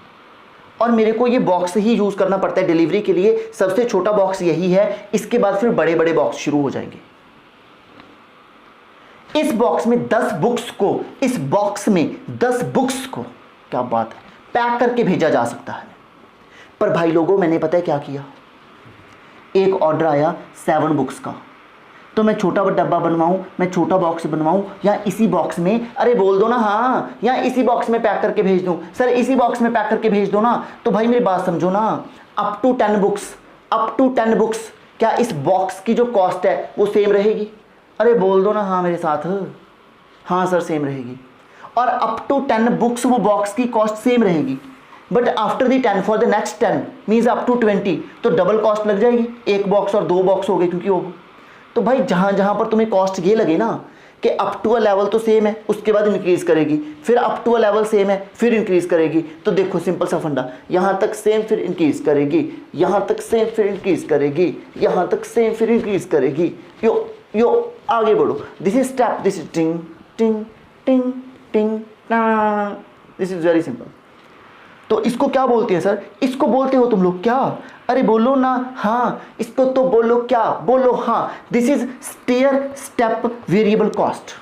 और मेरे को ये बॉक्स ही यूज़ करना पड़ता है डिलीवरी के लिए। सबसे छोटा बॉक्स यही है, इसके बाद फिर बड़े बड़े बॉक्स शुरू हो जाएंगे। इस बॉक्स में 10 बुक्स को, क्या बात है, पैक करके भेजा जा सकता है। पर भाई लोगों, मैंने पता है क्या किया, एक ऑर्डर आया 7 बुक्स का, तो मैं छोटा डब्बा बनवाऊं, मैं छोटा बॉक्स बनवाऊं, या इसी बॉक्स में, अरे बोल दो ना हाँ, या इसी बॉक्स में पैक करके भेज दूं। सर इसी बॉक्स में पैक करके भेज दो ना। तो भाई मेरी बात समझो ना, अप टू 10 बुक्स, क्या इस बॉक्स की जो कॉस्ट है वो सेम रहेगी। अरे बोल दो ना हाँ मेरे साथ, हाँ सर सेम रहेगी। और अप टू 10 बुक्स वो बॉक्स की कॉस्ट सेम रहेगी, but after the 10 for the next 10 means up to 20 तो डबल कॉस्ट लग जाएगी, 1 बॉक्स और 2 बॉक्स हो गए, क्योंकि वो। तो भाई जहाँ पर तुम्हें कॉस्ट ये लगे ना कि अप टू अ लेवल तो सेम है, उसके बाद इंक्रीज़ करेगी, फिर up to a level same है, फिर इंक्रीज़ करेगी। तो देखो सिंपल सा फंडा, यहाँ तक सेम फिर इंक्रीज़ करेगी, यहाँ तक सेम फिर इंक्रीज़ करेगी, यहाँ तक सेम फिर इंक्रीज़ करेगी। यो आगे बढ़ो, this is step, this is टिंग टिंग टिंग टिंग, दिस इज वेरी सिंपल। तो इसको क्या बोलते हैं सर, इसको बोलते हो तुम लोग क्या, अरे बोलो ना हाँ, इसको तो बोलो क्या, बोलो हाँ, this is stair step variable cost.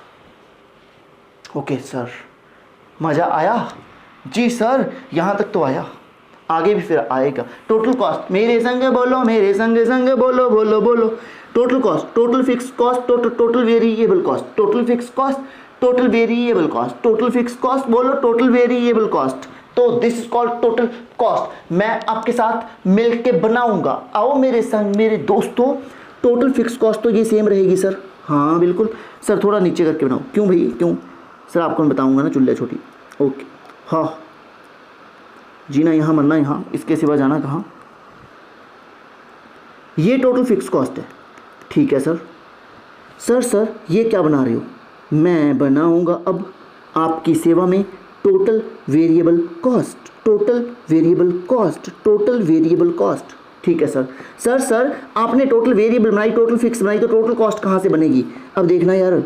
Okay sir, मजा आया जी सर, यहां तक तो आया, आगे भी फिर आएगा। टोटल कॉस्ट, मेरे संग बोलो, मेरे संग बोलो बोलो बोलो। Total cost, total fix cost, total variable cost, total fix cost, total variable cost, total fix cost बोलो, टोटल वेरिएबल कॉस्ट। तो this is called total cost. मैं आपके साथ मिलके बनाऊंगा, आओ मेरे संग मेरे दोस्तों। टोटल फिक्स कॉस्ट तो ये सेम रहेगी सर, हाँ बिल्कुल सर, थोड़ा नीचे करके बनाओ। क्यों भाई क्यों सर, आपको मैं बताऊंगा ना, चुल्ले छोटी। ओके हाँ, जीना यहाँ मरना यहाँ, इसके सिवा जाना कहाँ। ये टोटल फिक्स कॉस्ट है, ठीक है सर ये क्या बना रहे हो, मैं बनाऊंगा अब आपकी सेवा में total variable cost, total variable cost, total variable cost. ठीक है सर आपने टोटल वेरिएबल बनाई, टोटल फिक्स बनाई, तो टोटल कॉस्ट कहाँ से बनेगी। अब देखना यार,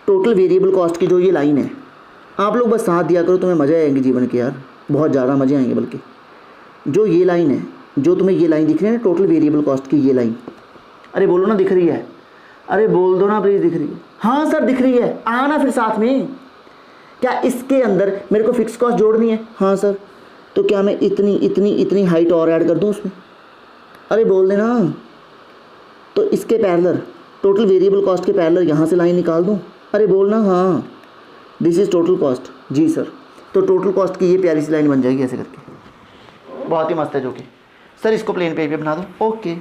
टोटल वेरिएबल कॉस्ट की जो ये लाइन है, आप लोग बस साथ दिया करो, तुम्हें मज़े आएंगे जीवन के यार, बहुत ज़्यादा मज़े आएंगे। बल्कि जो ये लाइन है, जो तुम्हें ये लाइन दिख रही है ना टोटल वेरिएबल कॉस्ट की, ये लाइन, अरे बोलो ना दिख रही है, अरे बोल दो ना प्लीज़ दिख रही है। हाँ सर दिख रही है, आना फिर साथ में। क्या इसके अंदर मेरे को फिक्स कॉस्ट जोड़नी है? हाँ सर। तो क्या मैं इतनी इतनी इतनी हाइट और ऐड कर दूँ उसमें? अरे बोल देना। तो इसके पैरेलल टोटल वेरिएबल कॉस्ट के पैरेलल यहाँ से लाइन निकाल दूँ? अरे बोलना हाँ। This is total cost. जी सर। तो टोटल कॉस्ट की ये प्यारी सी लाइन बन जाएगी ऐसे करके, बहुत ही मस्त है। जो कि सर इसको प्लेन पेज पे बना दो। ओके,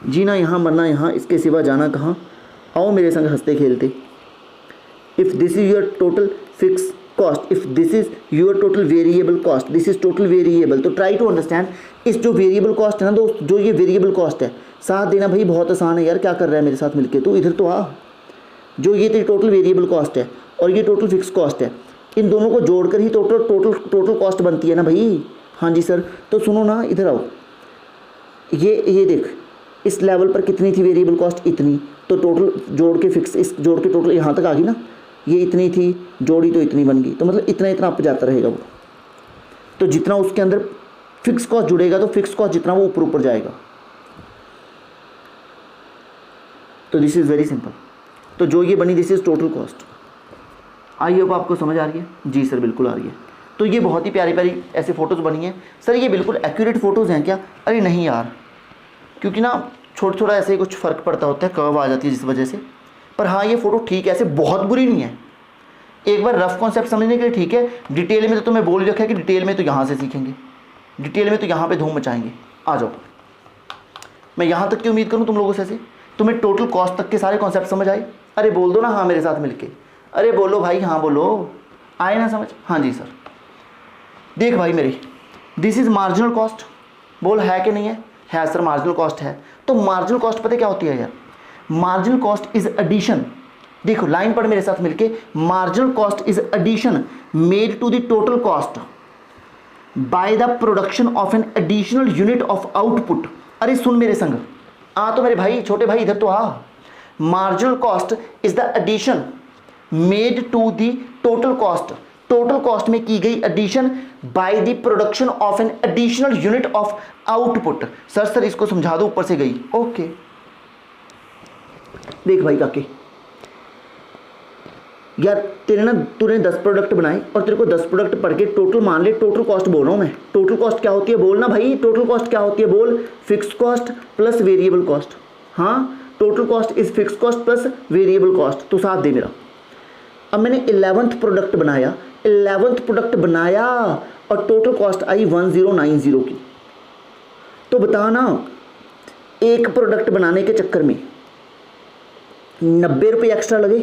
जीना यहाँ मरना यहाँ, इसके सिवा जाना कहाँ, आओ मेरे संग हंसते खेलते। If this is your total fix cost, if this is your total variable cost, this is total variable. तो ट्राई टू अंडरस्टैंड इस जो वेरिएबल कॉस्ट है ना दोस्त, जो ये वेरिएबल कॉस्ट है, साथ देना भाई बहुत आसान है यार, क्या कर रहा है मेरे साथ मिलके, तू इधर तो आ। जो ये तेरी टोटल वेरिएबल कॉस्ट है और ये टोटल फिक्स कॉस्ट है, इन दोनों को जोड़कर ही टोटल कॉस्ट बनती है ना भाई। हाँ जी सर। तो सुनो ना, इधर आओ, ये देख, इस लेवल पर कितनी थी वेरिएबल कॉस्ट? इतनी। तो टोटल जोड़ के फिक्स, इस जोड़ के टोटल यहाँ तक आ गई ना, ये इतनी थी, जोड़ी तो इतनी बन गई। तो मतलब इतना इतना अप जाता रहेगा वो। तो जितना उसके अंदर फिक्स कॉस्ट जुड़ेगा तो फिक्स कॉस्ट जितना वो ऊपर ऊपर जाएगा। तो दिस इज़ वेरी सिंपल। तो जो ये बनी this is total cost. I hope आपको समझ आ रही है? जी सर बिल्कुल आ रही है। तो ये बहुत ही प्यारी प्यारी ऐसे फ़ोटोज़ बनी हैं। सर ये बिल्कुल एक्यूरेट फ़ोटोज़ हैं क्या? अरे नहीं यार, क्योंकि ना छोटा छोटा ऐसे ही कुछ फ़र्क पड़ता होता है, कर्व आ जाती है जिस वजह से। पर हाँ ये फ़ोटो ठीक है, ऐसे बहुत बुरी नहीं है। एक बार रफ कॉन्सेप्ट समझने के लिए ठीक है, डिटेल में तो तुम्हें बोल रखा है कि डिटेल में तो यहाँ से सीखेंगे, डिटेल में तो यहाँ पे धूम मचाएंगे। आ जाओ, मैं यहाँ तक की उम्मीद करूँ तुम लोगों से तुम्हें टोटल कॉस्ट तक के सारे कॉन्सेप्ट समझ आए। अरे बोल दो ना हाँ मेरे साथ मिलके, अरे बोलो भाई हाँ बोलो, आए ना समझ? हाँ जी सर। देख भाई मेरी, दिस इज़ मार्जिनल कॉस्ट, बोल है कि नहीं है? है सर मार्जिनल कॉस्ट है। तो मार्जिनल कॉस्ट पता क्या होती है यार? मार्जिनल कॉस्ट इज एडिशन, देखो लाइन पढ़ मेरे साथ मिलके, marginal cost is addition made to the total cost by the production of an additional unit of output. अरे सुन मेरे संग, आ तो मेरे भाई, छोटे भाई इधर तो आ। Marginal cost is the addition made to the total cost, total cost में की गई addition by the production of an additional unit of output. Sir इसको समझा दो, ऊपर से गई। ओके देख भाई काके यार, तेरे ना तूने 10 प्रोडक्ट बनाए और तेरे को 10 प्रोडक्ट पढ़ के टोटल मान ले, टोटल कॉस्ट बोल रहा हूँ मैं। टोटल कॉस्ट क्या होती है बोलना भाई, टोटल कॉस्ट क्या होती है बोल? Fix cost plus variable cost. हाँ total cost is fix cost plus variable cost. तो साथ दे मेरा। अब मैंने 11th प्रोडक्ट बनाया, 11th प्रोडक्ट बनाया और टोटल कॉस्ट आई 1090 की। तो बता ना, एक प्रोडक्ट बनाने के चक्कर में 90 रुपये एक्स्ट्रा लगे?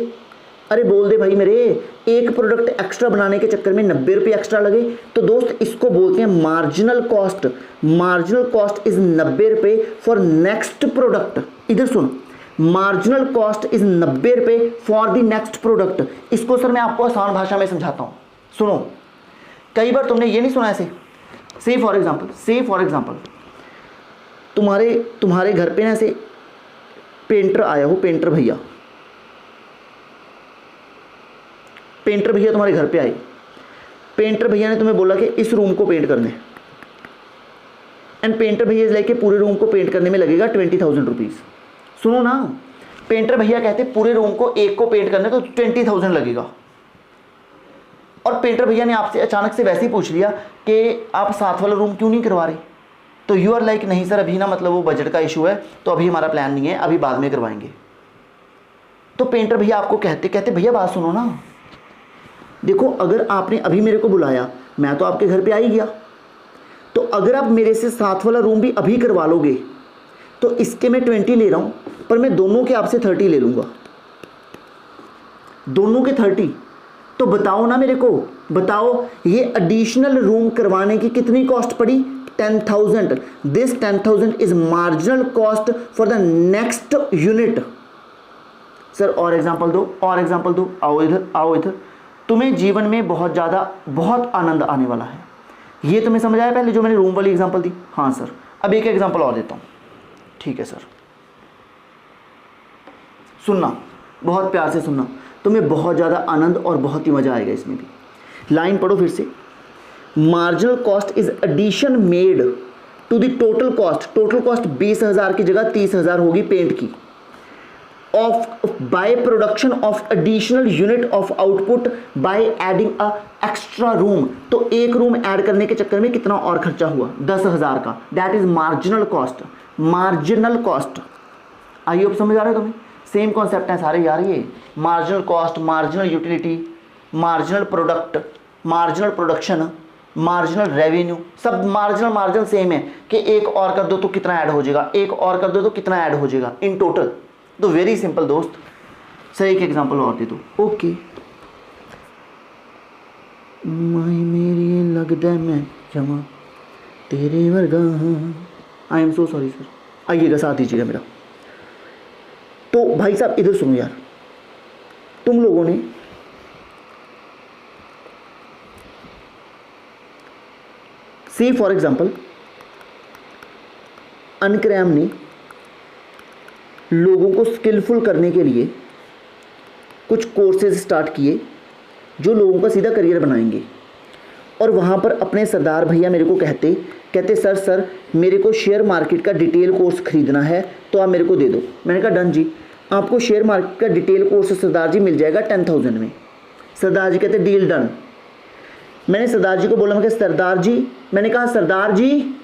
अरे बोल दे भाई मेरे, एक प्रोडक्ट एक्स्ट्रा बनाने के चक्कर में 90 रुपये एक्स्ट्रा लगे। तो दोस्त इसको बोलते हैं marginal cost. Marginal cost is 90 रुपये फॉर नेक्स्ट प्रोडक्ट। इधर सुन, मार्जिनल कॉस्ट इज 90 रुपये फॉर द नेक्स्ट प्रोडक्ट। इसको सर मैं आपको आसान भाषा में समझाता हूँ, सुनो। कई बार तुमने ये नहीं सुना ऐसे, से फॉर एग्जाम्पल तुम्हारे घर पे ना ऐसे पेंटर आया हो, पेंटर भैया तुम्हारे घर पे आए। पेंटर भैया ने तुम्हें बोला कि इस रूम को पेंट करने, एंड पेंटर भैया लेके पूरे रूम को पेंट करने में लगेगा 20,000 रुपीज़। सुनो ना, पेंटर भैया कहते पूरे रूम को एक को पेंट करने तो 20,000 लगेगा। और पेंटर भैया ने आपसे अचानक से वैसे ही पूछ लिया कि आप साथ वाला रूम क्यों नहीं करवा रहे? तो यू आर लाइक नहीं सर अभी ना, मतलब वो बजट का इशू है, तो अभी हमारा प्लान नहीं है, अभी बाद में करवाएंगे। तो पेंटर भैया आपको कहते भैया बात सुनो ना, देखो अगर आपने अभी मेरे को बुलाया, मैं तो आपके घर पे आ ही गया, तो अगर आप मेरे से साथ वाला रूम भी अभी करवा लोगे तो इसके मैं 20 ले रहा हूँ, पर मैं दोनों के आपसे 30 ले लूँगा, दोनों के 30। तो बताओ ना मेरे को, बताओ ये एडिशनल रूम करवाने की कितनी कॉस्ट पड़ी? 10,000। This 10,000 is marginal cost for the next unit. Sir और एग्जांपल दो, आओ इधर। तुम्हें जीवन में बहुत आनंद आने वाला है। ये तुम्हें समझ आया पहले जो मैंने रूम वाली एग्जांपल दी? हाँ सर। अब एक एग्जांपल और देता हूँ। ठीक है सर, सुनना, बहुत प्यार से सुनना, तुम्हें बहुत ज़्यादा आनंद और बहुत ही मज़ा आएगा इसमें भी। लाइन पढ़ो फिर से। Marginal cost is addition made to the total cost. Total cost 20,000 की जगह 30,000 होगी पेंट की। Of by production of additional unit of output by adding a extra room. तो एक रूम ऐड करने के चक्कर में कितना और खर्चा हुआ? 10,000 का। That is marginal cost. Marginal cost I hope समझ आ रहा है तुम्हें? सेम कॉन्सेप्ट है सारे यार ये। Marginal cost, marginal utility, marginal product, marginal production, marginal revenue, सब मार्जिनल मार्जिनल सेम है कि एक और कर दो तो कितना ऐड हो जाएगा, एक और कर दो तो कितना ऐड हो जाएगा इन टोटल। तो वेरी सिंपल दोस्त। सर एक एग्जांपल और दे दो। ओके मेरी लगदा मैं जमा तेरे वर्गा। आई एम सो सॉरी सर, आइएगा साथ दीजिएगा मेरा। तो भाई साहब इधर सुनो यार, तुम लोगों ने सी फॉर एग्जाम्पल अनक्रैम ने लोगों को स्किलफुल करने के लिए कुछ कोर्सेज स्टार्ट किए जो लोगों का सीधा करियर बनाएंगे। और वहाँ पर अपने सरदार भैया मेरे को कहते सर मेरे को शेयर मार्केट का डिटेल कोर्स खरीदना है तो आप मेरे को दे दो। मैंने कहा डन जी, आपको शेयर मार्केट का डिटेल कोर्स सरदार जी मिल जाएगा 10,000 में। सरदार जी कहते डील डन। मैंने सरदार जी को बोला, मैं कहा सरदार जी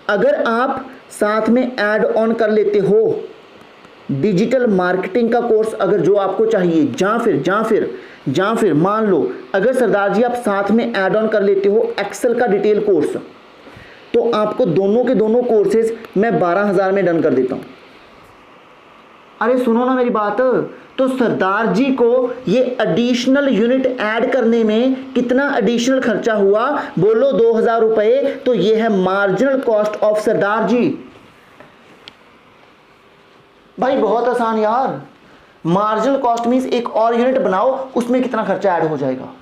अगर आप साथ में ऐड ऑन कर लेते हो डिजिटल मार्केटिंग का कोर्स, अगर जो आपको चाहिए, ਜਾਂ फिर मान लो अगर सरदार जी आप साथ में ऐड ऑन कर लेते हो एक्सेल का डिटेल कोर्स, तो आपको दोनों के दोनों कोर्सेज मैं 12,000 में डन कर देता हूं। अरे सुनो ना मेरी बात। तो सरदार जी को ये एडिशनल यूनिट ऐड करने में कितना एडिशनल खर्चा हुआ? बोलो 2,000 रुपए। तो ये है मार्जिनल कॉस्ट ऑफ सरदार जी। भाई बहुत आसान यार। मार्जिनल कॉस्ट मींस एक और यूनिट बनाओ, उसमें कितना खर्चा ऐड हो जाएगा।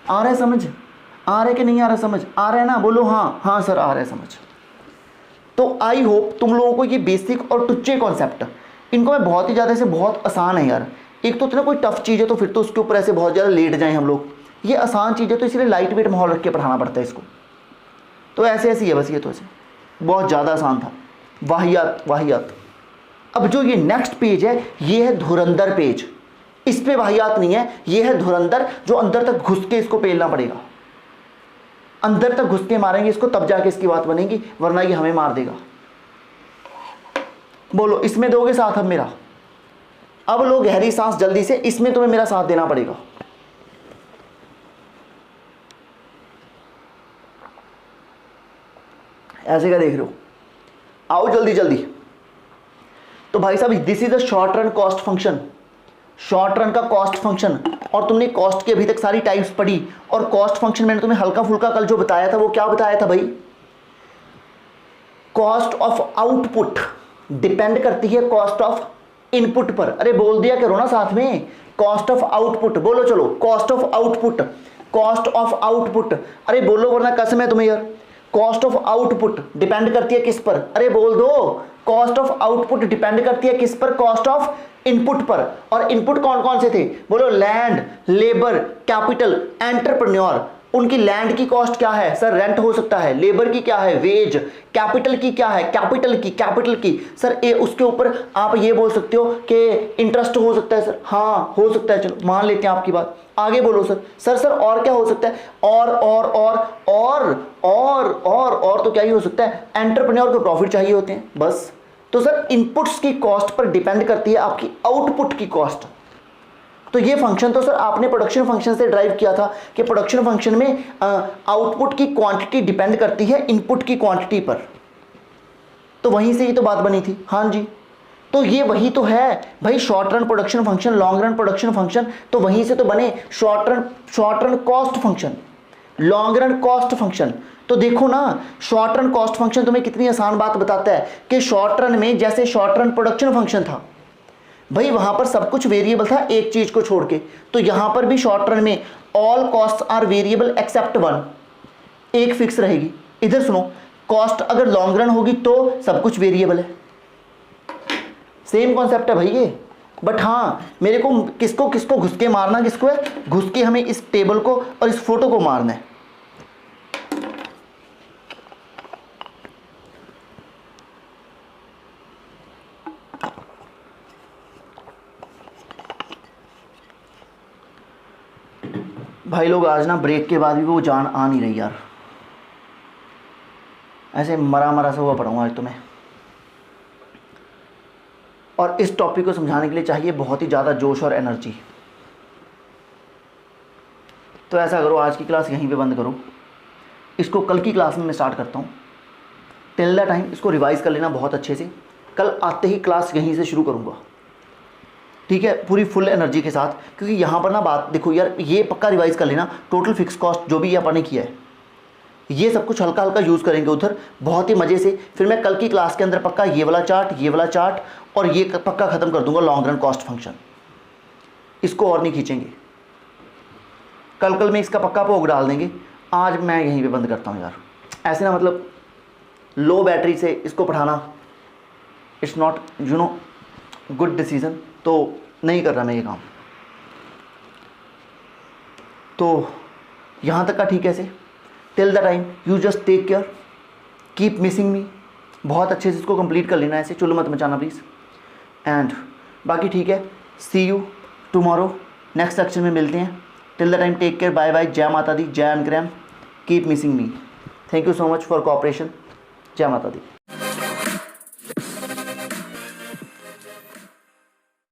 आ रहा है समझ? आ रहा है कि नहीं आ रहा समझ? आ रहा है ना? बोलो हाँ सर आ रहा है समझ। तो आई होप तुम लोगों को ये बेसिक और टुच्चे कॉन्सेप्ट, इनको मैं बहुत ही ज़्यादा, ऐसे बहुत आसान है यार। एक तो इतना कोई टफ चीज़ है तो फिर तो उसके ऊपर ऐसे बहुत ज़्यादा लेट जाएं हम लोग। ये आसान चीज़ है तो इसलिए लाइट वेट माहौल रख के पढ़ाना पड़ता है इसको। तो ऐसे ही है बस। ये तो ऐसे बहुत ज़्यादा आसान था। वाहियात। अब जो ये नेक्स्ट पेज है ये है धुरंधर पेज। इस पे वाहियात नहीं है, ये है धुरंधर, जो अंदर तक घुस के इसको पेलना पड़ेगा। अंदर तक घुस के मारेंगे इसको तब जाके इसकी बात बनेगी, वरना ये हमें मार देगा। बोलो इसमें दोगे साथ अब मेरा? अब लो गहरी सांस जल्दी से, इसमें तुम्हें मेरा साथ देना पड़ेगा। ऐसे क्या देख रहे हो? आओ जल्दी जल्दी। तो भाई साहब this is the short run cost function. Short run का कॉस्ट फंक्शन। और तुमने कॉस्ट की अभी तक सारी टाइप्स पढ़ी। और कॉस्ट फंक्शन मैंने तुम्हें हल्का फुल्का कल जो बताया था वो क्या बताया था भाई? कॉस्ट ऑफ आउटपुट डिपेंड करती है कॉस्ट ऑफ इनपुट पर। अरे बोल दिया करो ना साथ में, कॉस्ट ऑफ आउटपुट। बोलो चलो, cost of output, cost of output. अरे बोलो वरना कसम है तुम्हें यार। कॉस्ट ऑफ आउटपुट डिपेंड करती है किस पर? अरे बोल दो। कॉस्ट ऑफ आउटपुट डिपेंड करती है किस पर? कॉस्ट ऑफ इनपुट पर। और इनपुट कौन कौन से थे? बोलो लैंड, लेबर, कैपिटल, एंटरप्रेन्योर। उनकी लैंड की कॉस्ट क्या है सर? रेंट हो सकता है। लेबर की क्या है? वेज। कैपिटल की क्या है? कैपिटल की सर उसके ऊपर आप ये बोल सकते हो कि इंटरेस्ट हो सकता है सर। हाँ हो सकता है, चलो मान लेते हैं आपकी बात। आगे बोलो सर और क्या हो सकता है? और तो क्या ही हो सकता है? एंटरप्रेन्योर को प्रॉफिट चाहिए होते हैं बस। तो सर इनपुट्स की कॉस्ट पर डिपेंड करती है आपकी आउटपुट की कॉस्ट। तो ये फंक्शन तो सर आपने प्रोडक्शन फंक्शन से ड्राइव किया था कि प्रोडक्शन फंक्शन में आउटपुट की क्वांटिटी डिपेंड करती है इनपुट की क्वांटिटी पर। तो वहीं से ही तो बात बनी थी। हाँ जी, तो ये वही तो है भाई, short run production function, long run production function. तो वहीं से तो बने short run cost function, long run cost function. तो देखो ना, शॉर्ट रन कॉस्ट फंक्शन तुम्हें कितनी आसान बात बताता है कि शॉर्ट रन में जैसे शॉर्ट रन प्रोडक्शन फंक्शन था भाई, वहां पर सब कुछ वेरिएबल था एक चीज को छोड़ के। तो यहां पर भी शॉर्ट रन में all cost are variable except one, एक फिक्स रहेगी। इधर सुनो, कॉस्ट अगर लॉन्ग रन होगी तो सब कुछ वेरिएबल है। सेम कॉन्सेप्ट है भाई ये। बट हाँ, मेरे को किसको घुस के मारना किसको है? घुस के हमें इस टेबल को और इस फोटो को मारना है। भाई लोग आज ना ब्रेक के बाद भी वो जान आ नहीं रही यार, ऐसे मरा मरा सा हुआ पढ़ूंगा आज तो मैं। और इस टॉपिक को समझाने के लिए चाहिए बहुत ही ज़्यादा जोश और एनर्जी। तो ऐसा करो, आज की क्लास यहीं पे बंद करो, इसको कल की क्लास में मैं स्टार्ट करता हूँ। टिल द टाइम इसको रिवाइज कर लेना बहुत अच्छे से, कल आते ही क्लास यहीं से शुरू करूँगा, ठीक है, पूरी फुल एनर्जी के साथ। क्योंकि यहाँ पर ना बात देखो यार, ये पक्का रिवाइज कर लेना, टोटल फिक्स कॉस्ट जो भी ये अपन ने किया है ये सब कुछ हल्का हल्का यूज़ करेंगे उधर बहुत ही मज़े से। फिर मैं कल की क्लास के अंदर पक्का ये वाला चार्ट और ये पक्का ख़त्म कर दूंगा लॉन्ग रन कॉस्ट फंक्शन, इसको और नहीं खींचेंगे। कल में इसका पक्का भोग डाल देंगे। आज मैं यहीं पे बंद करता हूँ यार, ऐसे ना मतलब लो बैटरी से इसको पढ़ाना इट्स नॉट गुड डिसीजन, तो नहीं कर रहा मैं ये काम। तो यहाँ तक का ठीक है से, till the time you just take care, keep missing me, बहुत अच्छे से इसको कंप्लीट कर लेना, ऐसे चुल मत मचाना प्लीज़। एंड बाकी ठीक है, see you tomorrow, next section में मिलते हैं। Till the time take care, bye bye, जय माता दी, जय Engram, keep missing me. Thank you so much for cooperation, जय माता दी।